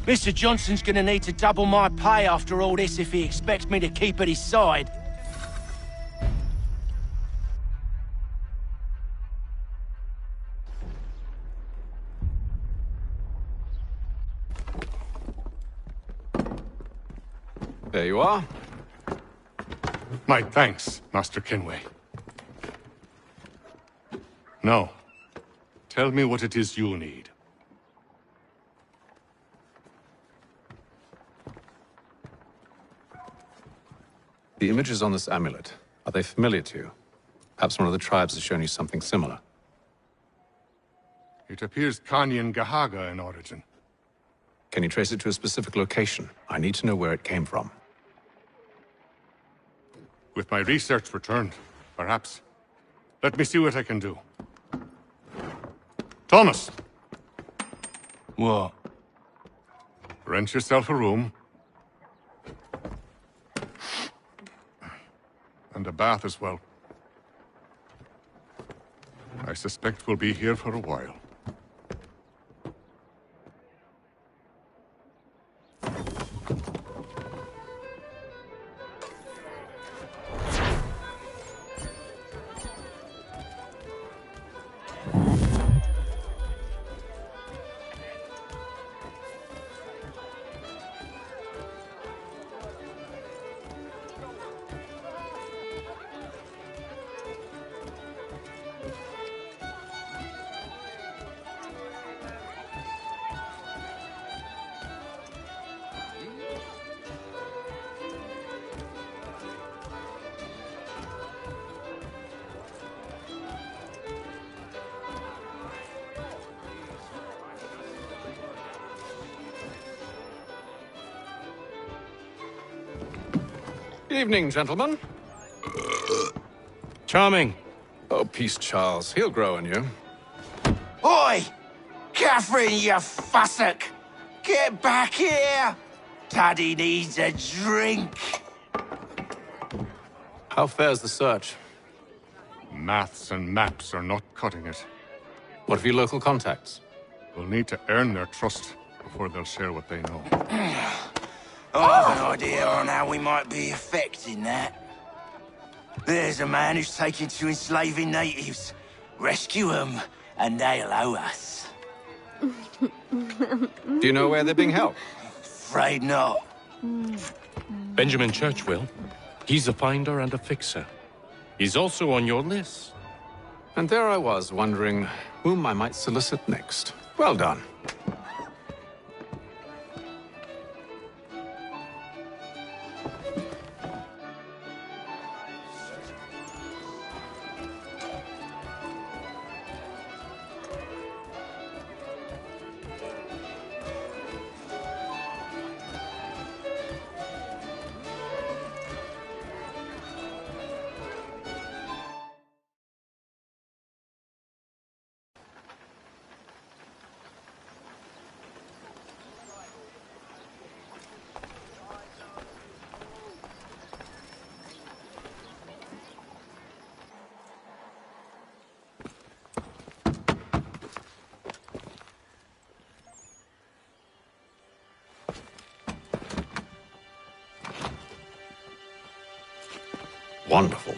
Mr. Johnson's gonna need to double my pay after all this if he expects me to keep at his side. There you are. My thanks, Master Kenway. Now, tell me what it is you need. The images on this amulet, are they familiar to you? Perhaps one of the tribes has shown you something similar. It appears Kanyan Gahaga in origin. Can you trace it to a specific location? I need to know where it came from. With my research returned, perhaps. Let me see what I can do. Thomas! What? Rent yourself a room. And a bath as well. I suspect we'll be here for a while. Evening, gentlemen. Charming. Oh, peace, Charles. He'll grow on you. Oi! Catherine, you fussock! Get back here! Taddy needs a drink. How fares the search? Maths and maps are not cutting it. What of your local contacts? We'll need to earn their trust before they'll share what they know. I have an idea on how we might be affecting that. There's a man who's taken to enslaving natives. Rescue them, and they'll owe us. Do you know where they're being held? Afraid not. Benjamin Churchwill. He's a finder and a fixer. He's also on your list. And there I was, wondering whom I might solicit next. Well done. Wonderful.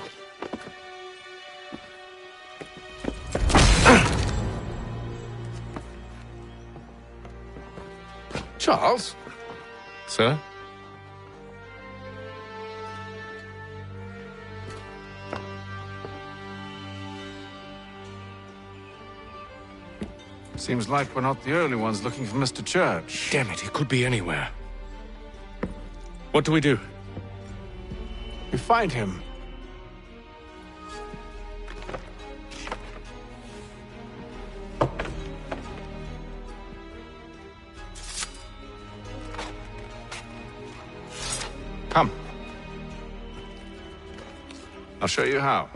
Charles? Sir? Seems like we're not the only ones looking for Mr. Church. Damn it, he could be anywhere. What do we do? We find him. Come. I'll show you how.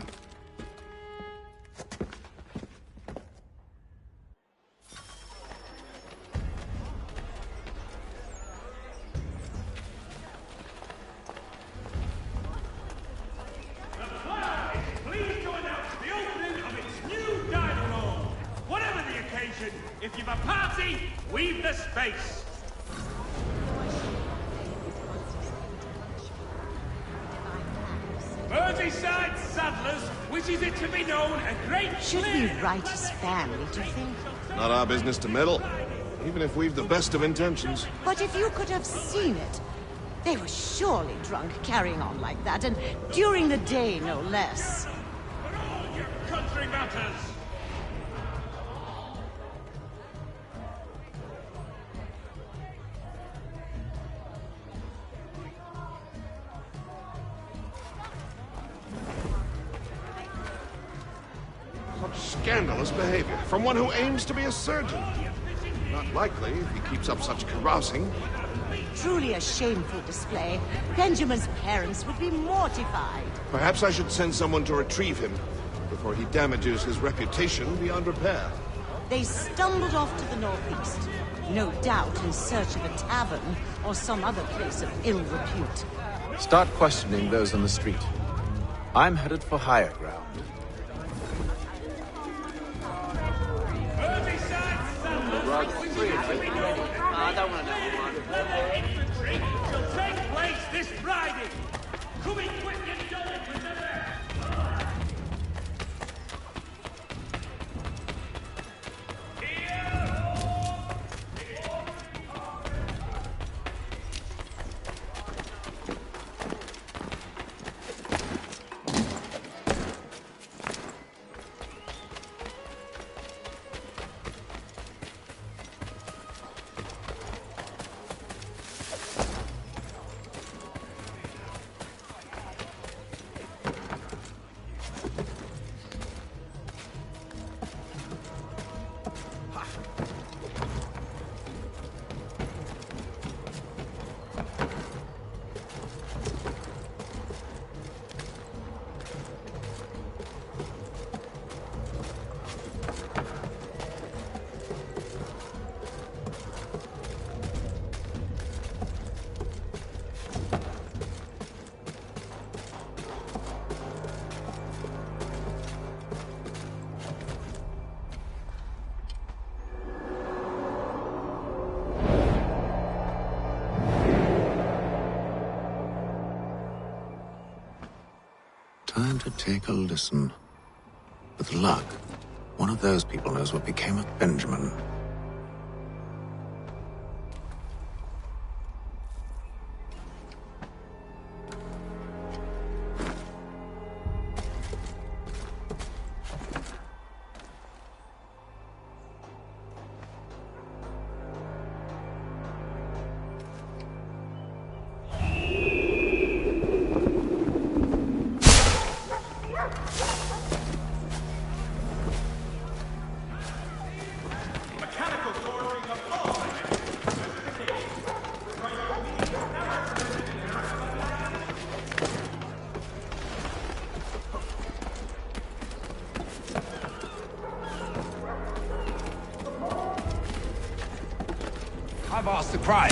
If you've a party, weave the space. Merseyside Saddlers wishes it to be known a great... Should we write his family, do you think? Not our business to meddle, even if we've the best of intentions. But if you could have seen it, they were surely drunk carrying on like that, and during the day, no less. For all your country matters! Scandalous behavior from one who aims to be a surgeon. Not likely if he keeps up such carousing. Truly a shameful display. Benjamin's parents would be mortified. Perhaps I should send someone to retrieve him before he damages his reputation beyond repair. They stumbled off to the northeast, no doubt in search of a tavern or some other place of ill repute. Start questioning those on the street. I'm headed for higher ground. I don't want to know. Infantry shall take place this Friday. Coming quick and going with the Time to take a listen. With luck, one of those people knows what became of Benjamin. I've asked the crime.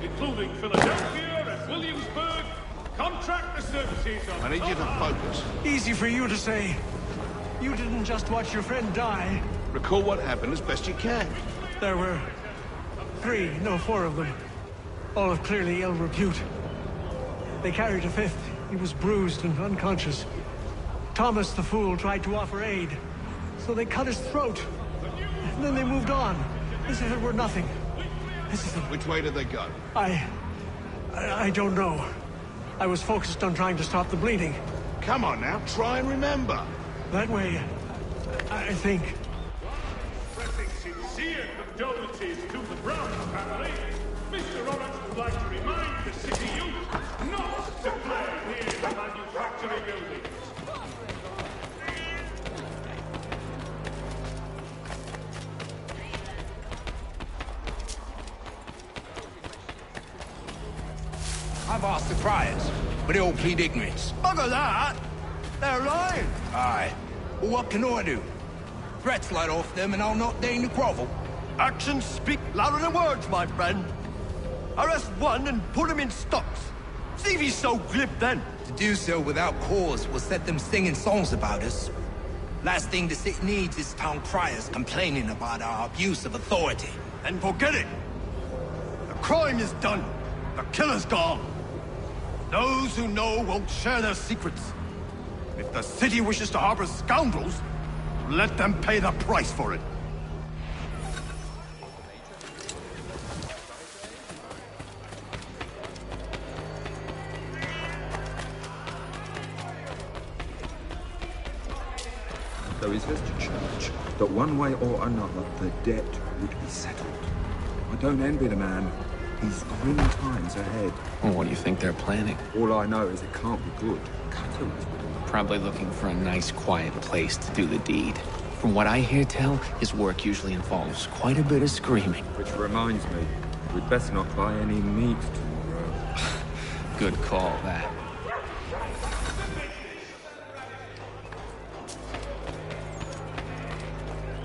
Including Philadelphia and Williamsburg, contract the services of... I need you to focus. Easy for you to say. You didn't just watch your friend die. Recall what happened as best you can. There were four of them. All of clearly ill repute. They carried a fifth. He was bruised and unconscious. Thomas the fool tried to offer aid, so they cut his throat. And then they moved on, as if it were nothing. Which way did they go? I don't know. I was focused on trying to stop the bleeding. Come on now, try and remember. That way, I think. Expressing sincere condolences to the Brown family, Mr. Roberts would like to remind the city youth not to play near the manufacturing buildings. I've asked the criers, but they all plead ignorance. Bugger that! They're lying! Aye. Well, what can I do? Threats light off them and I'll not deign to grovel. Actions speak louder than words, my friend. Arrest one and put him in stocks. See if he's so glib then. To do so without cause will set them singing songs about us. Last thing the city needs is town criers complaining about our abuse of authority. And forget it. The crime is done. The killer's gone. Those who know won't share their secrets. If the city wishes to harbor scoundrels, let them pay the price for it. Though he says to church that one way or another the debt would be settled. I don't envy the man. He's grim times ahead. Well, what do you think they're planning? All I know is it can't be good. Probably looking for a nice, quiet place to do the deed. From what I hear tell, his work usually involves quite a bit of screaming. Which reminds me, we'd best not buy any meat tomorrow. Good call, that.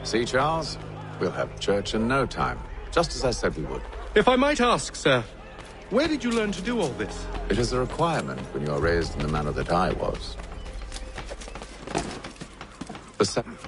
See, Charles? We'll have church in no time, just as I said we would. If I might ask, sir, where did you learn to do all this? It is a requirement when you are raised in the manner that I was. The seventh.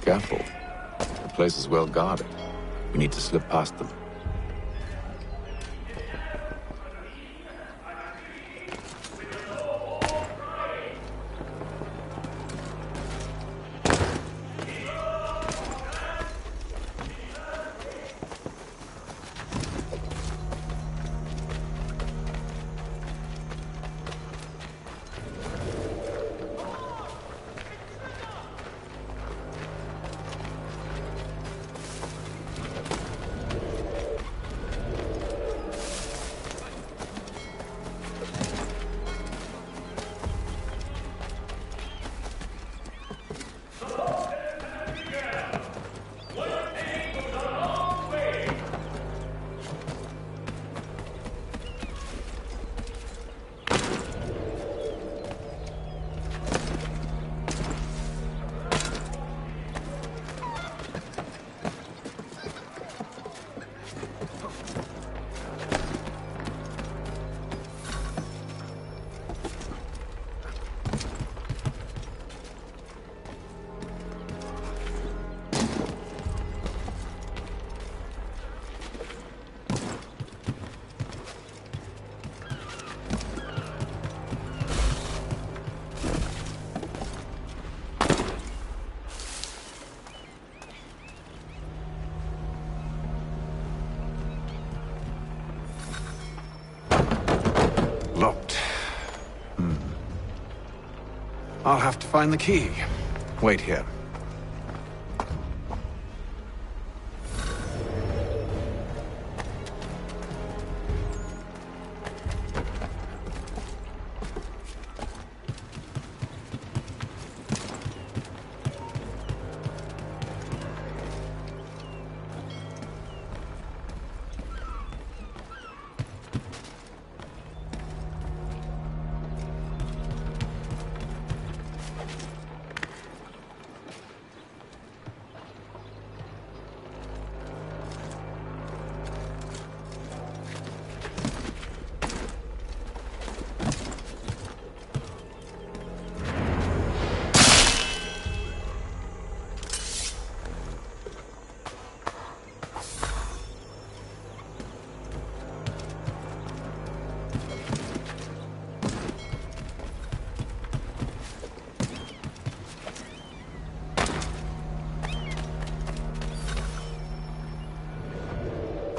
Careful. The place is well guarded. We need to slip past them. Locked. I'll have to find the key. Wait here.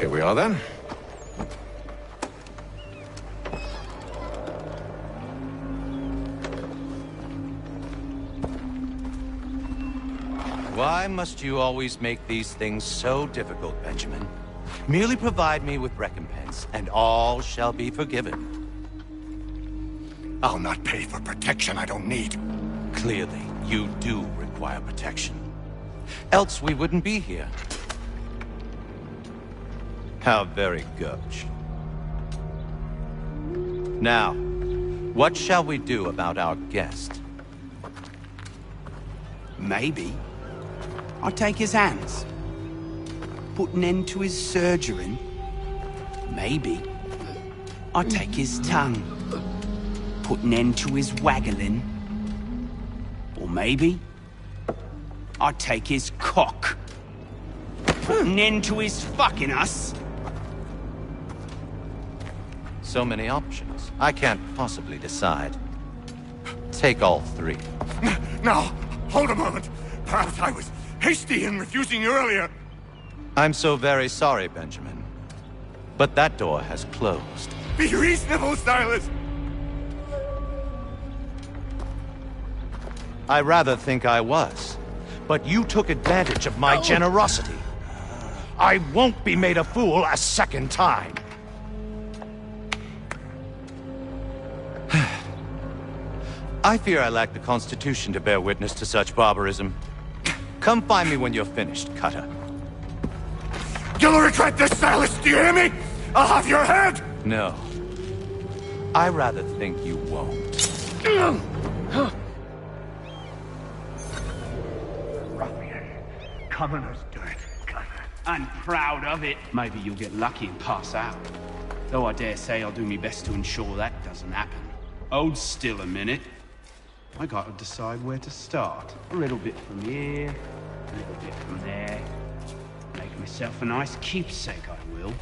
Here we are then. Why must you always make these things so difficult, Benjamin? Merely provide me with recompense, and all shall be forgiven. I'll not pay for protection I don't need. Clearly, you do require protection. Else we wouldn't be here. How very gauche. Now, what shall we do about our guest? Maybe I'll take his hands. Put an end to his surgering. Maybe I'll take his tongue. Put an end to his waggling. Or maybe I'll take his cock. Put an end to his fucking us. So many options. I can't possibly decide. Take all three. Now, hold a moment. Perhaps I was hasty in refusing you earlier. I'm so very sorry, Benjamin. But that door has closed. Be reasonable, Silas! I rather think I was. But you took advantage of my generosity. I won't be made a fool a second time. I fear I lack the constitution to bear witness to such barbarism. Come find me when you're finished, Cutter. You'll regret this, Silas, do you hear me? I'll have your head! No. I rather think you won't. Ruffian. Commoner's dirt, Gunner. I'm proud of it. Maybe you'll get lucky and pass out. Though I dare say I'll do my best to ensure that doesn't happen. Hold still a minute. I gotta decide where to start. A little bit from here, a little bit from there. Make myself a nice keepsake, I will.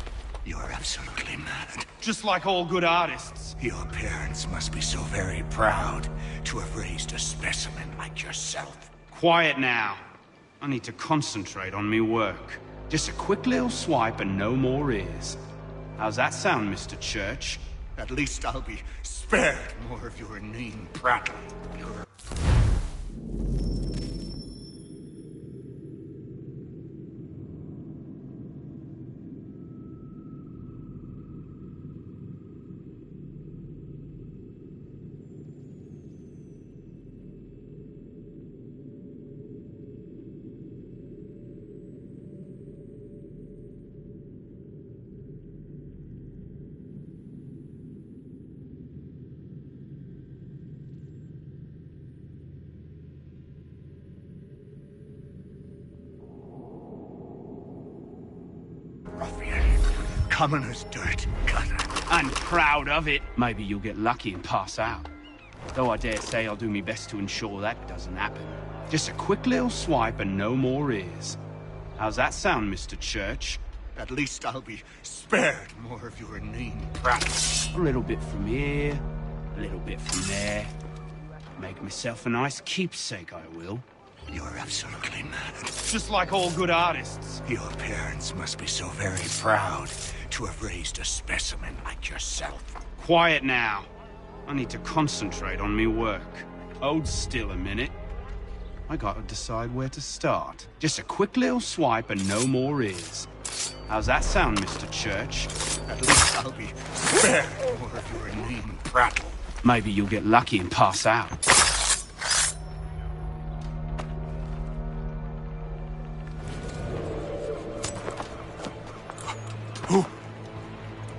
You're absolutely mad. Just like all good artists. Your parents must be so very proud to have raised a specimen like yourself. Quiet now. I need to concentrate on me work. Just a quick little swipe and no more ears. How's that sound, Mr. Church? At least I'll be spared more of your inane prattle. Commoner's dirt, Gunner. I'm proud of it. Maybe you'll get lucky and pass out. Though I dare say I'll do my best to ensure that doesn't happen. Just a quick little swipe and no more ears. How's that sound, Mr. Church? At least I'll be spared more of your inane prattle. A little bit from here, a little bit from there. Make myself a nice keepsake, I will. You're absolutely mad. Just like all good artists. Your parents must be so very proud to have raised a specimen like yourself. Quiet now. I need to concentrate on me work. Hold still a minute. I gotta decide where to start. Just a quick little swipe and no more ears. How's that sound, Mr. Church? At least I'll be spared more of your inane prattle. Maybe you'll get lucky and pass out.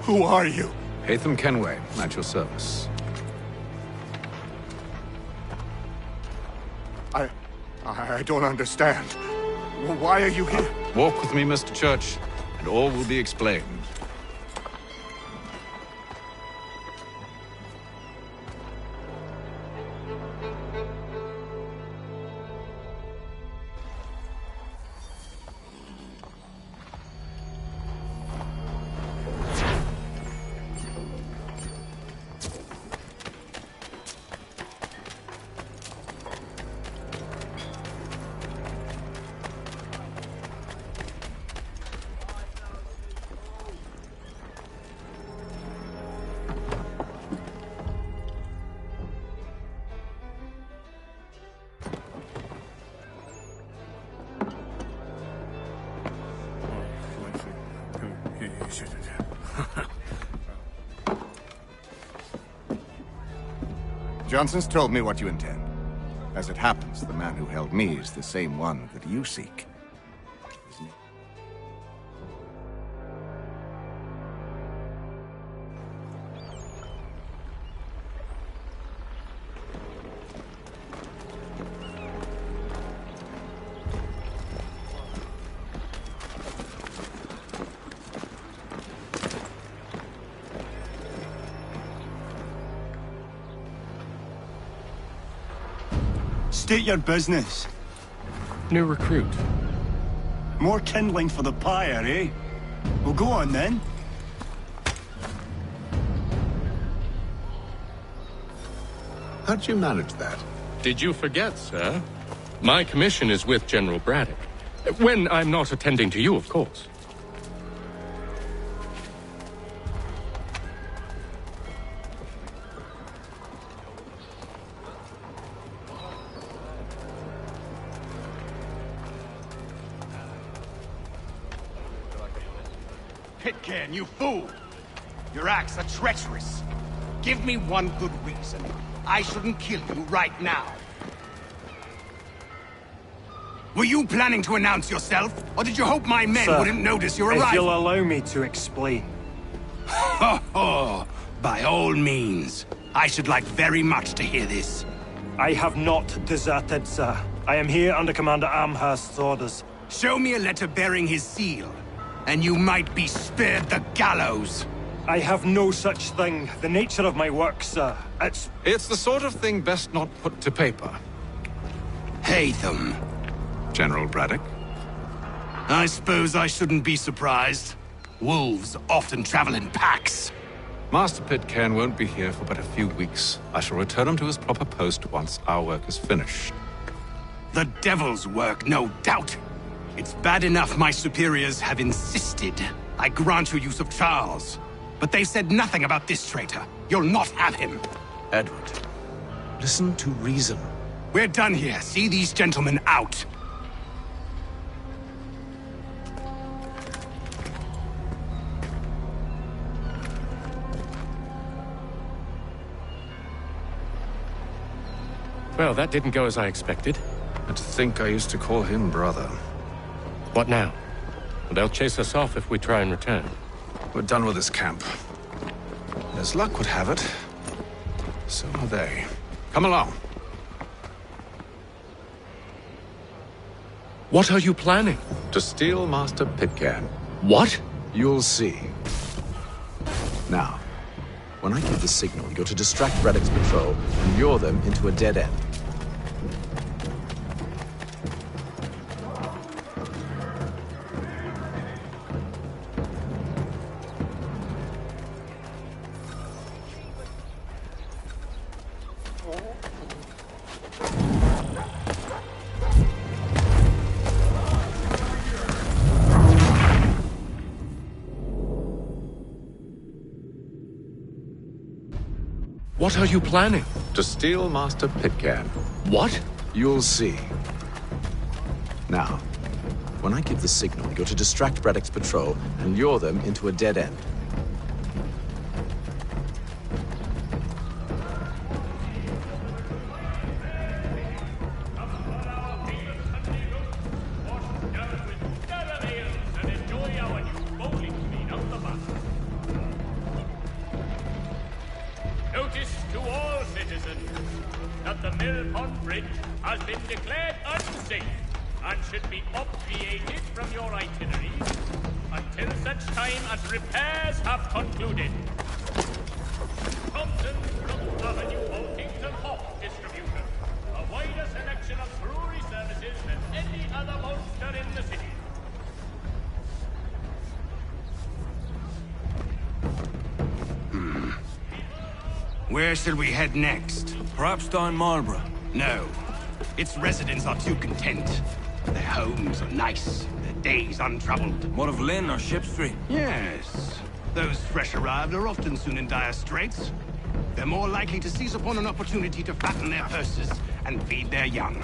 Who are you? Hatham Kenway, at your service. I don't understand. Why are you here? Walk with me, Mr. Church, and all will be explained. Johnson's told me what you intend. As it happens, the man who held me is the same one that you seek. His name- State your business. New recruit. More kindling for the pyre, eh? Well, go on then. How'd you manage that? Did you forget, sir? My commission is with General Braddock. When I'm not attending to you, of course. Pitcairn, you fool! Your acts are treacherous. Give me one good reason. I shouldn't kill you right now. Were you planning to announce yourself, or did you hope my men Sir, wouldn't notice your arrival? if you'll allow me to explain. Ho ho! By all means. I should like very much to hear this. I have not deserted, sir. I am here under Commander Amherst's orders. Show me a letter bearing his seal, and you might be spared the gallows. I have no such thing. The nature of my work, sir. It's the sort of thing best not put to paper. Hatham. General Braddock? I suppose I shouldn't be surprised. Wolves often travel in packs. Master Pitcairn won't be here for but a few weeks. I shall return him to his proper post once our work is finished. The devil's work, no doubt. It's bad enough my superiors have insisted I grant you use of Charles. But they've said nothing about this traitor. You'll not have him. Edward, listen to reason. We're done here. See these gentlemen out. Well, that didn't go as I expected. And to think I used to call him brother. What now? They'll chase us off if we try and return. We're done with this camp. And as luck would have it, so are they. Come along. What are you planning? To steal Master Pitcairn. What? You'll see. Now, when I give the signal, you're to distract Braddock's patrol and lure them into a dead end. What are you planning? To steal Master Pitcairn. What? You'll see. Now, when I give the signal, you're to distract Braddock's patrol and lure them into a dead end. Notice to all citizens that the Mill Pond Bridge has been declared unsafe and should be obviated from your itineraries until such time as repairs have concluded. Thompson's Brook Avenue Boltington Hop Distributor. A wider selection of brewery services than any other maltster in the city. Where shall we head next? Perhaps down Marlborough. No. Its residents are too content. Their homes are nice, their days untroubled. What of Lynn or Ship Street? Yes. Those fresh arrived are often soon in dire straits. They're more likely to seize upon an opportunity to fatten their purses and feed their young.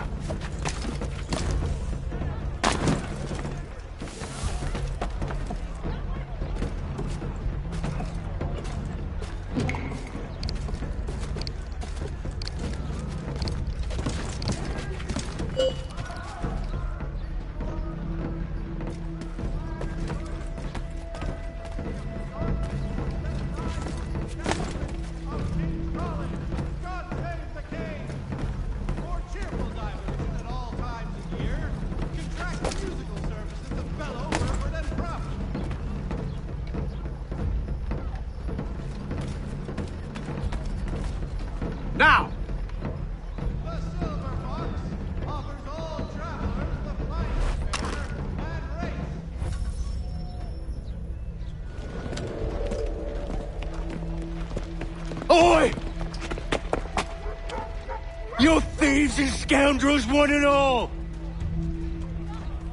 thieves and scoundrels, one and all!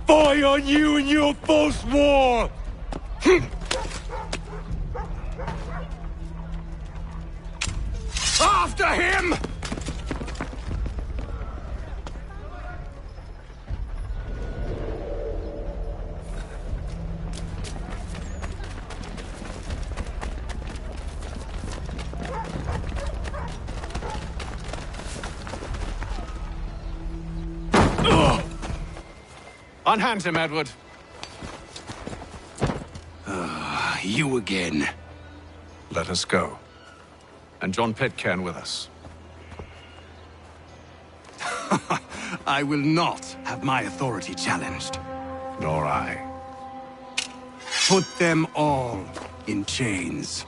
Fie on you and your false war! After him! Unhand him, Edward. You again. Let us go. And John Pitcairn with us. I will not have my authority challenged. Nor I. Put them all in chains.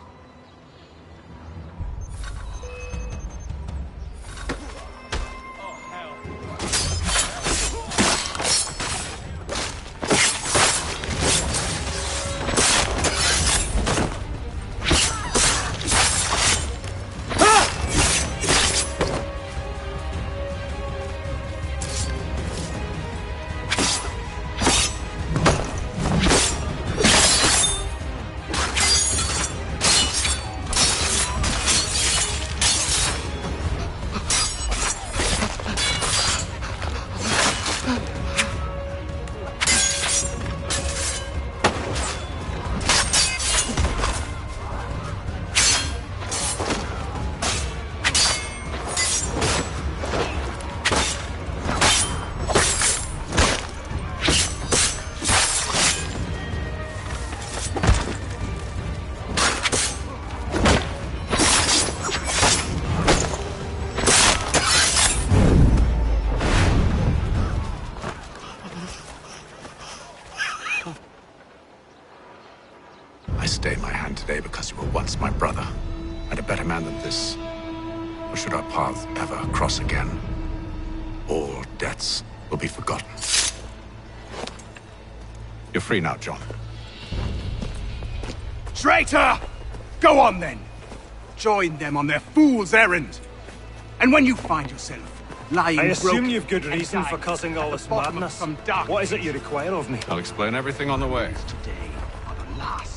Stay my hand today because you were once my brother, and a better man than this. Or should our paths ever cross again, all debts will be forgotten. You're free now, John. Traitor! Go on then! Join them on their fool's errand! And when you find yourself lying I assume broken you've good reason for causing all this madness. What is it you require of me? I'll explain everything on the way. Today are the last.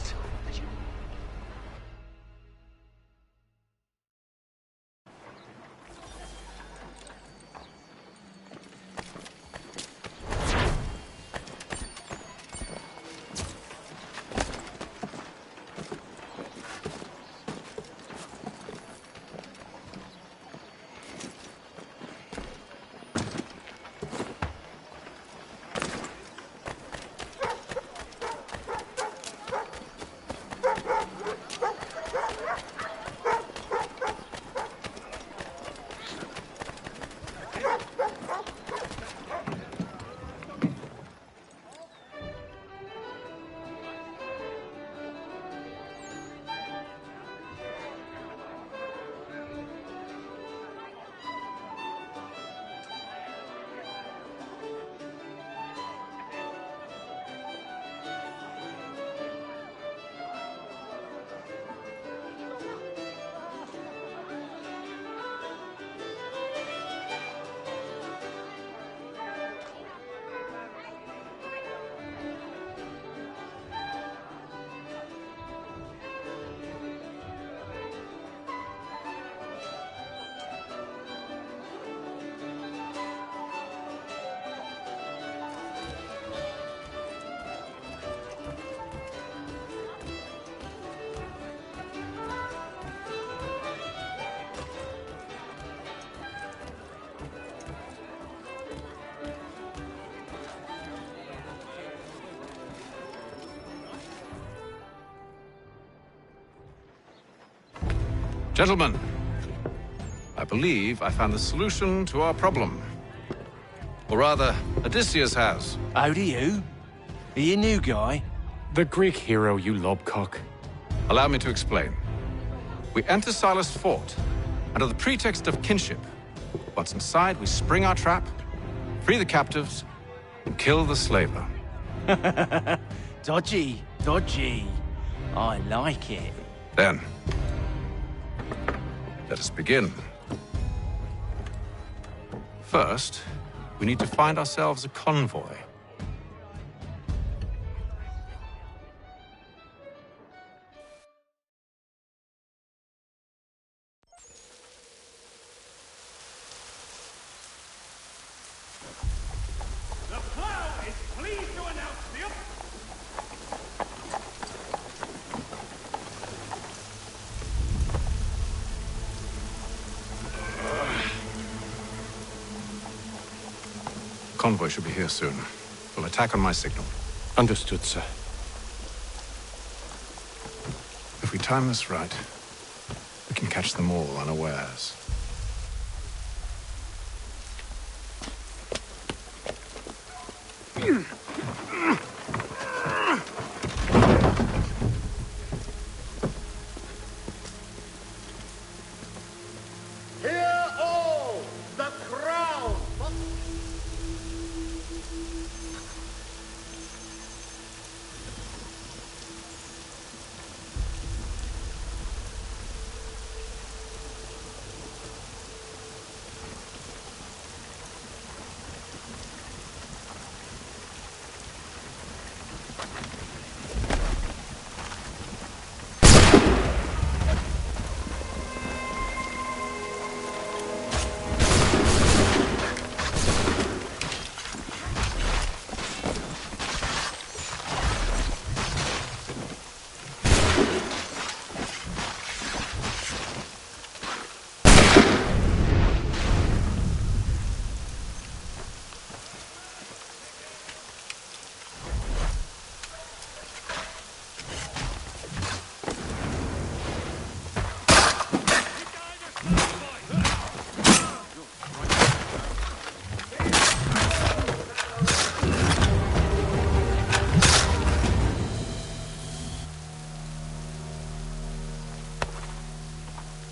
Gentlemen, I believe I found the solution to our problem. Or rather, Odysseus has. How do you? Are you a new guy? The Greek hero, you lobcock. Allow me to explain. We enter Silas' fort under the pretext of kinship. Once inside, we spring our trap, free the captives, and kill the slaver. Dodgy, dodgy. I like it. Then, let us begin. First, we need to find ourselves a convoy. The plow is pleased to announce the Convoy should be here soon. We'll attack on my signal. Understood, sir. If we time this right, we can catch them all unawares. Hear all! The crown!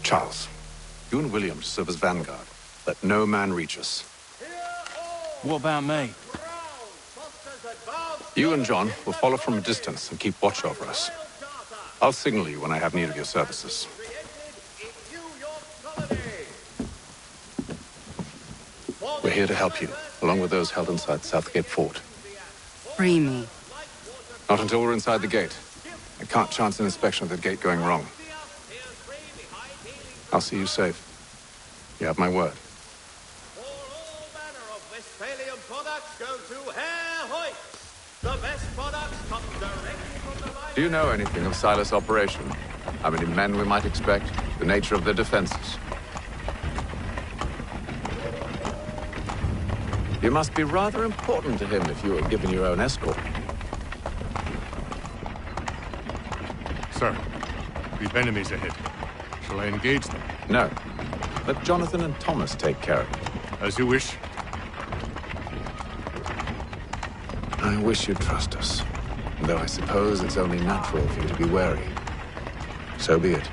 Charles, you and William serve as vanguard. Let no man reach us. What about me? You and John will follow from a distance and keep watch over us. I'll signal you when I have need of your services. We're here to help you, along with those held inside Southgate Fort. Free me. Not until we're inside the gate. I can't chance an inspection of the gate going wrong. I'll see you safe. You have my word. Westphalian products go to Herr Hoyt. The best products come directly from the vine. Do you know anything of Silas' operation? How many men we might expect? The nature of their defenses? You must be rather important to him if you were given your own escort. Sir, we've enemies ahead. Shall I engage them? No. Let Jonathan and Thomas take care of it. As you wish. I wish you'd trust us. Though I suppose it's only natural for you to be wary. So be it.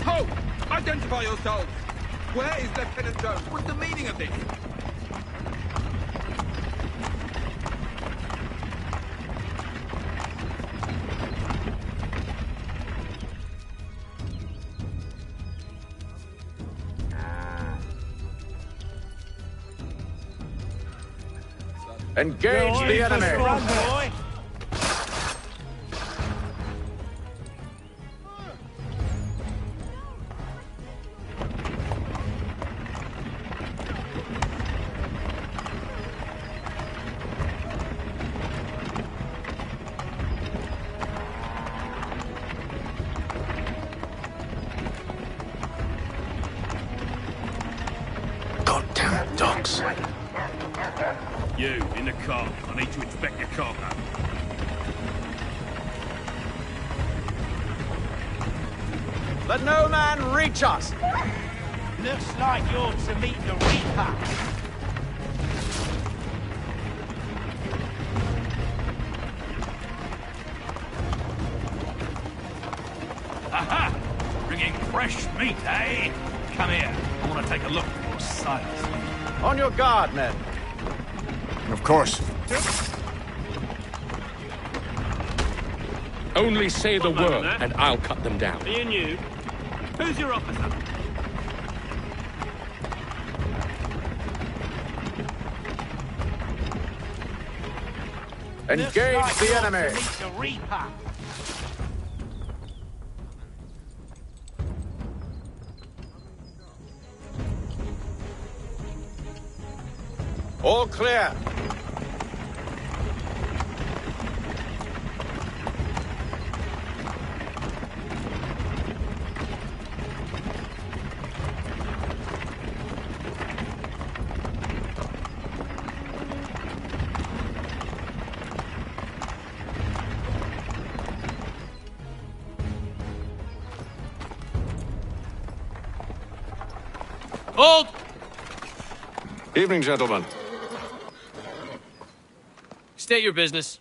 Ho! Identify yourselves! Where is Lieutenant Jones? What's the meaning of this? Engage the enemy! Goddamn dogs. You, in the car. I need to inspect your cargo. Let no man reach us! Looks like you're to meet the Reaper. Fresh meat, eh? Come here. I want to take a look at your Silas. On your guard, men. Of course. Only say the word, and I'll cut them down. Me and you. Who's your officer? Engage the enemy. All clear. Hold! Evening, gentlemen. State your business.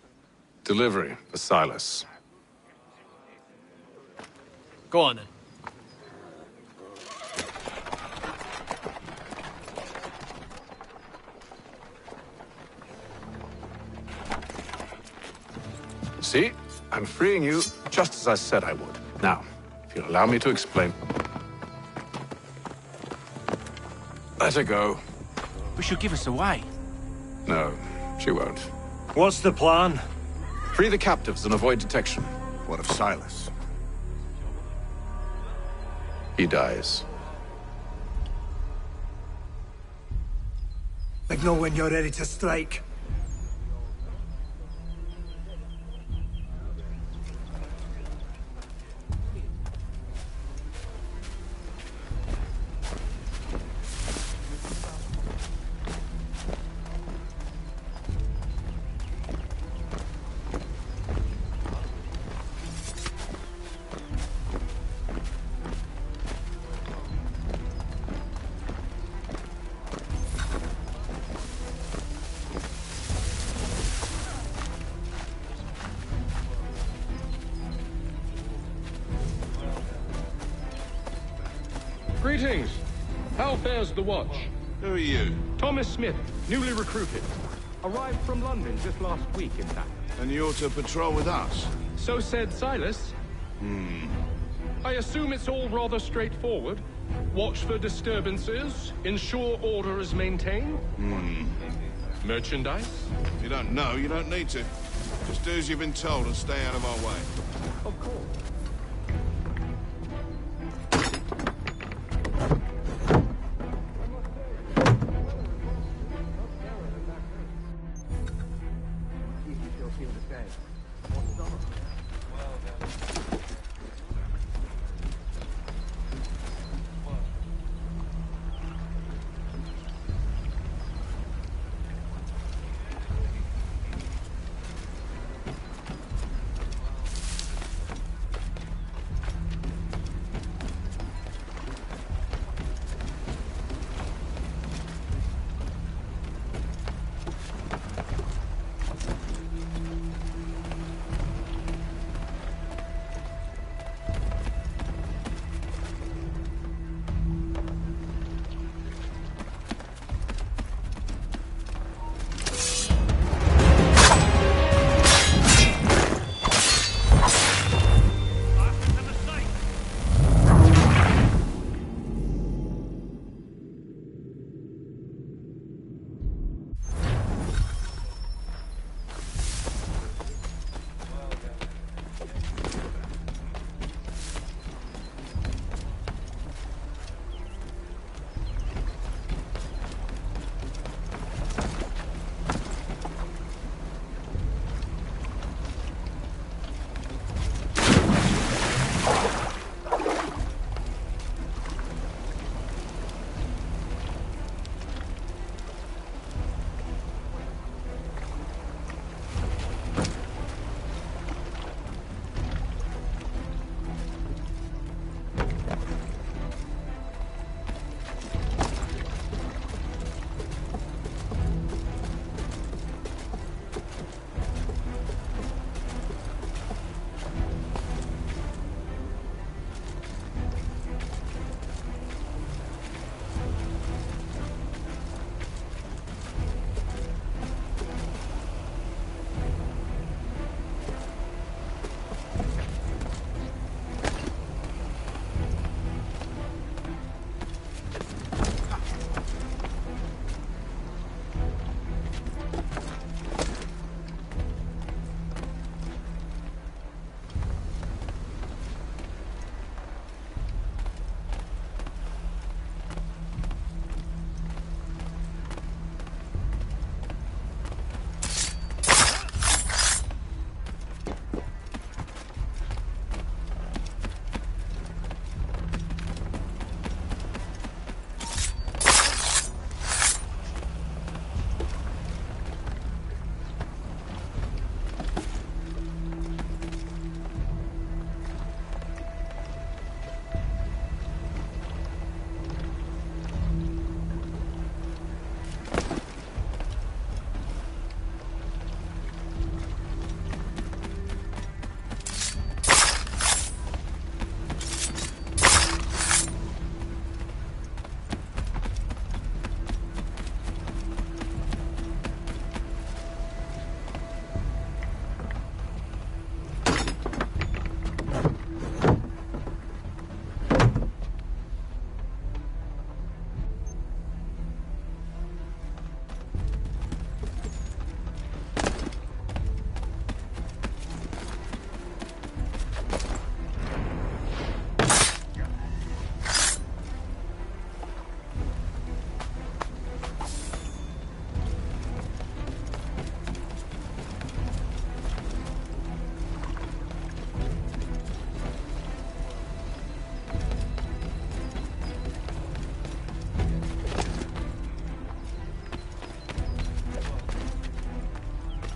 Delivery for Silas. Go on, then. See? I'm freeing you just as I said I would. Now, if you'll allow me to explain... Let her go. But she'll give us away. No, she won't. What's the plan? Free the captives and avoid detection. What of Silas? He dies. Signal when you're ready to strike. Greetings. How fares the watch? Who are you? Thomas Smith, newly recruited. Arrived from London just last week, in fact. And you're to patrol with us? So said Silas. I assume it's all rather straightforward. Watch for disturbances, ensure order is maintained. Merchandise? You don't know, you don't need to. Just do as you've been told and stay out of our way. Of course.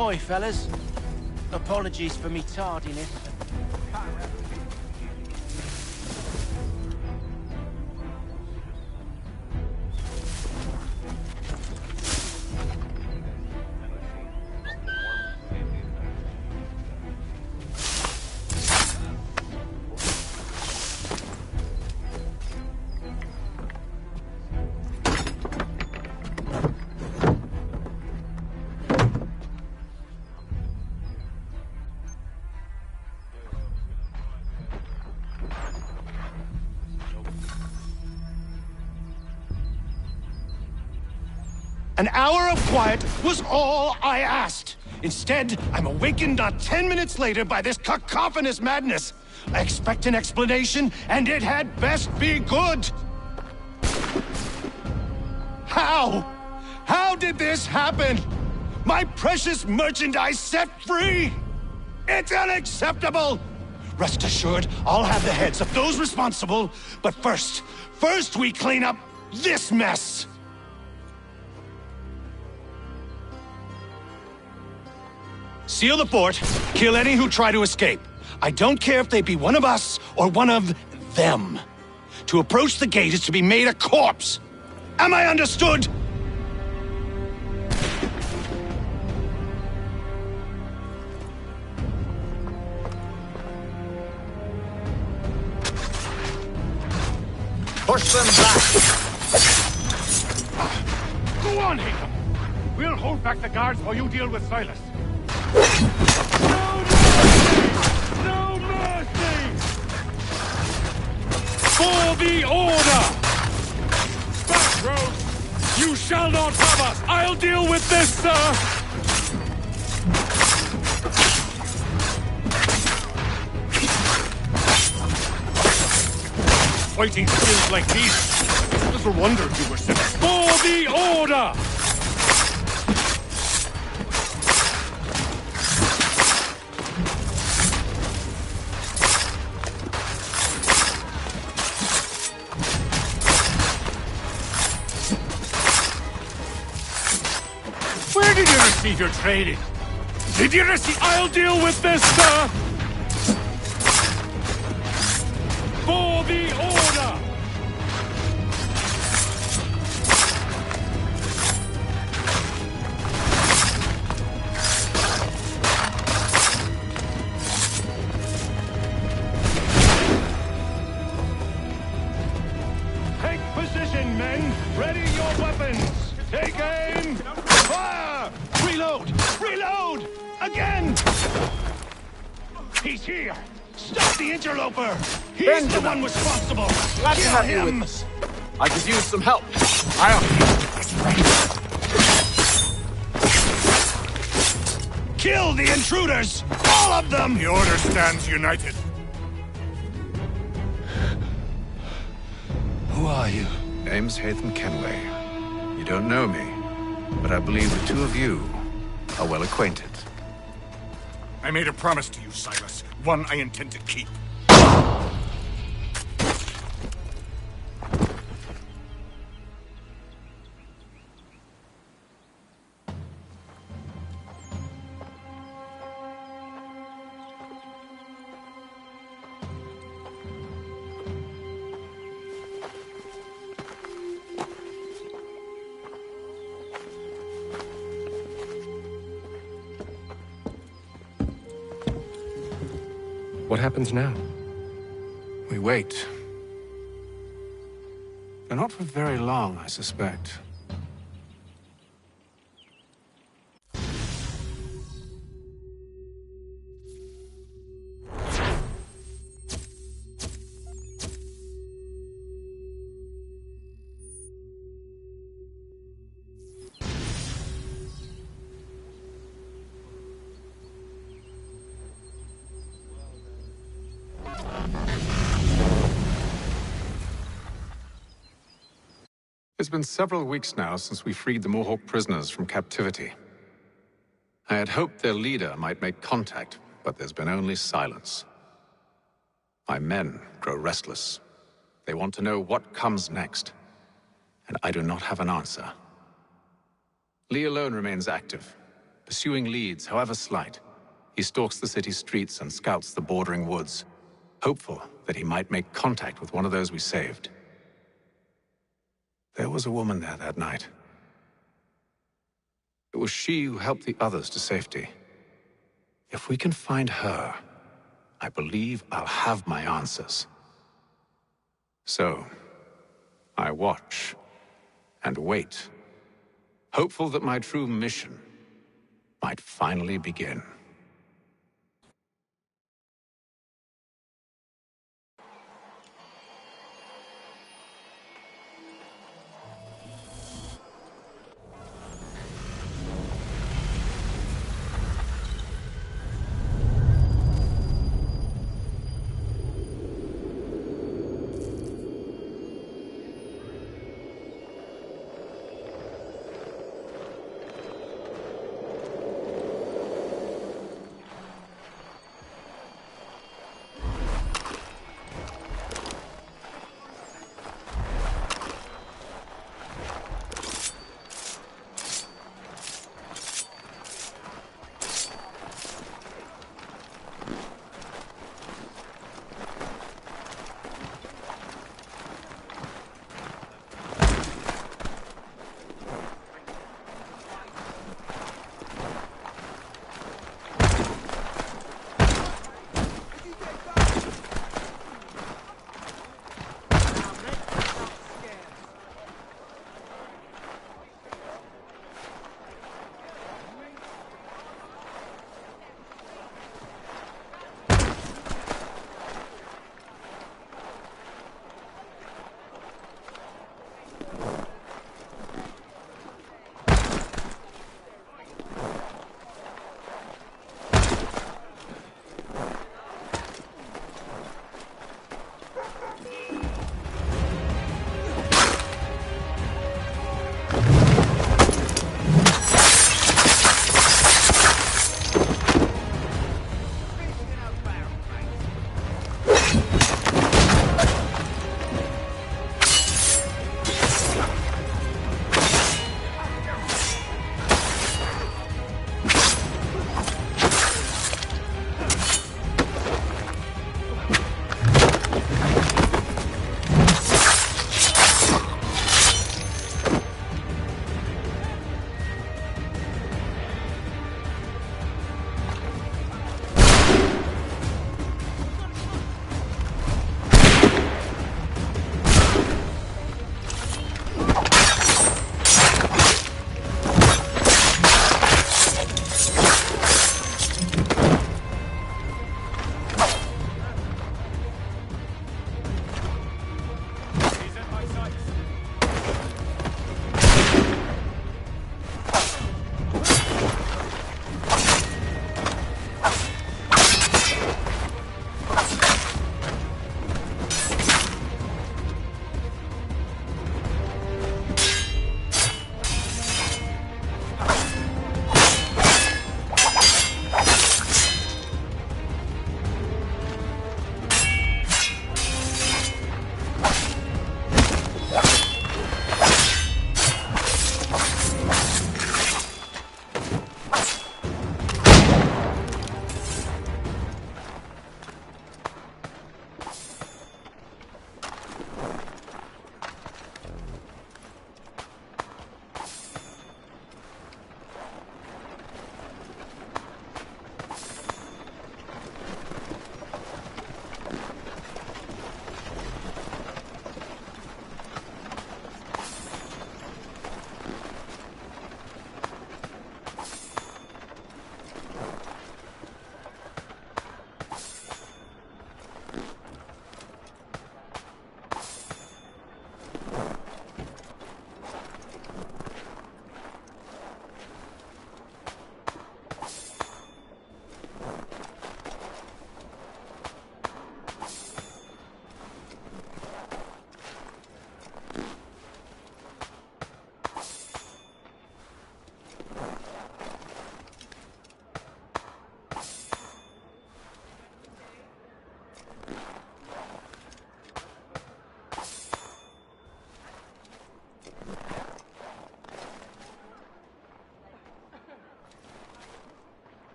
Oi, fellas. Apologies for me tardiness. An hour of quiet was all I asked. Instead, I'm awakened not 10 minutes later by this cacophonous madness. I expect an explanation, and it had best be good. How? How did this happen? My precious merchandise set free? It's unacceptable! Rest assured, I'll have the heads of those responsible, but first we clean up this mess! Seal the fort, kill any who try to escape. I don't care if they be one of us or one of them. To approach the gate is to be made a corpse. Am I understood? Push them back! Go on, Haytham! We'll hold back the guards while you deal with Silas. No mercy! For the order! Back, rogues! You shall not have us! I'll deal with this, sir! Fighting skills like these. Little wonder you were sent. For the order! Where did you receive your training? Did you receive? I'll deal with this, sir! For the order! Take position, men! Ready your weapons! Take aim! Fire! Reload! Reload! Again! He's here! Stop the interloper! He's the one responsible! Glad to Kill have you him! with us. I could use some help. Kill the intruders! All of them! The Order stands united. Who are you? Name's Haytham Kenway. You don't know me, but I believe the two of you are well acquainted. I made a promise to you, Silas. One I intend to keep. What happens now? We wait. But not for very long, I suspect. It's been several weeks now since we freed the Mohawk prisoners from captivity. I had hoped their leader might make contact, but there's been only silence. My men grow restless. They want to know what comes next, and I do not have an answer. Lee alone remains active, Pursuing leads, however slight, he stalks the city streets and scouts the bordering woods, hopeful that he might make contact with one of those we saved. There was a woman there that night. It was she who helped the others to safety. If we can find her, I believe I'll have my answers. So, I watch and wait, hopeful that my true mission might finally begin.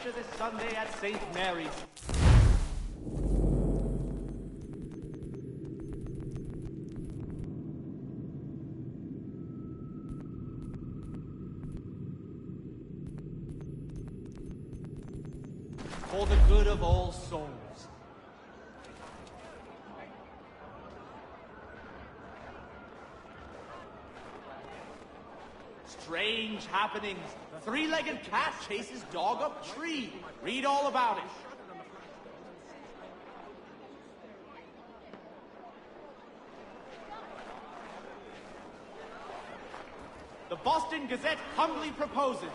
adventure this Sunday at St. Mary's. For the good of all souls. Strange happenings. Three-legged cat chases dog up tree. Read all about it. The Boston Gazette humbly proposes.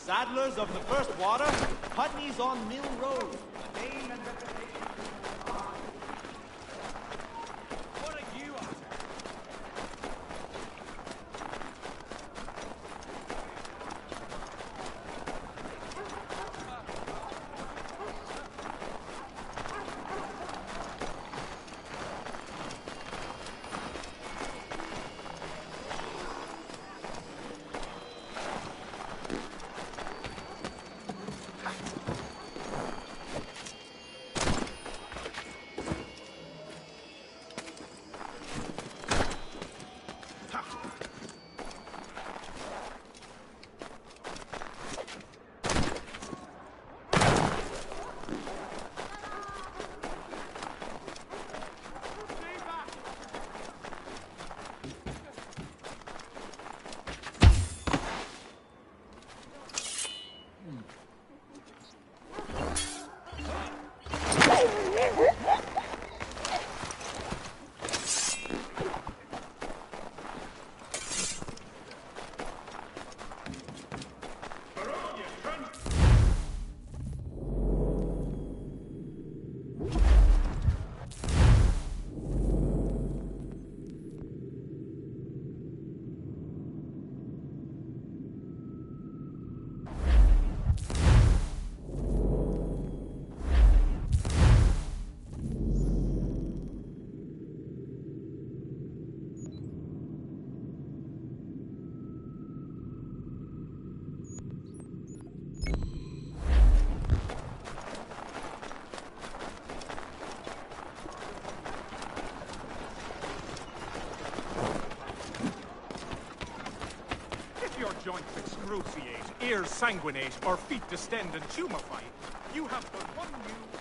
Saddlers of the first water, Putney's on Mill Road. A name and reputation. What are you up to? ears sanguinate or feet distend and tumefy, you have but one new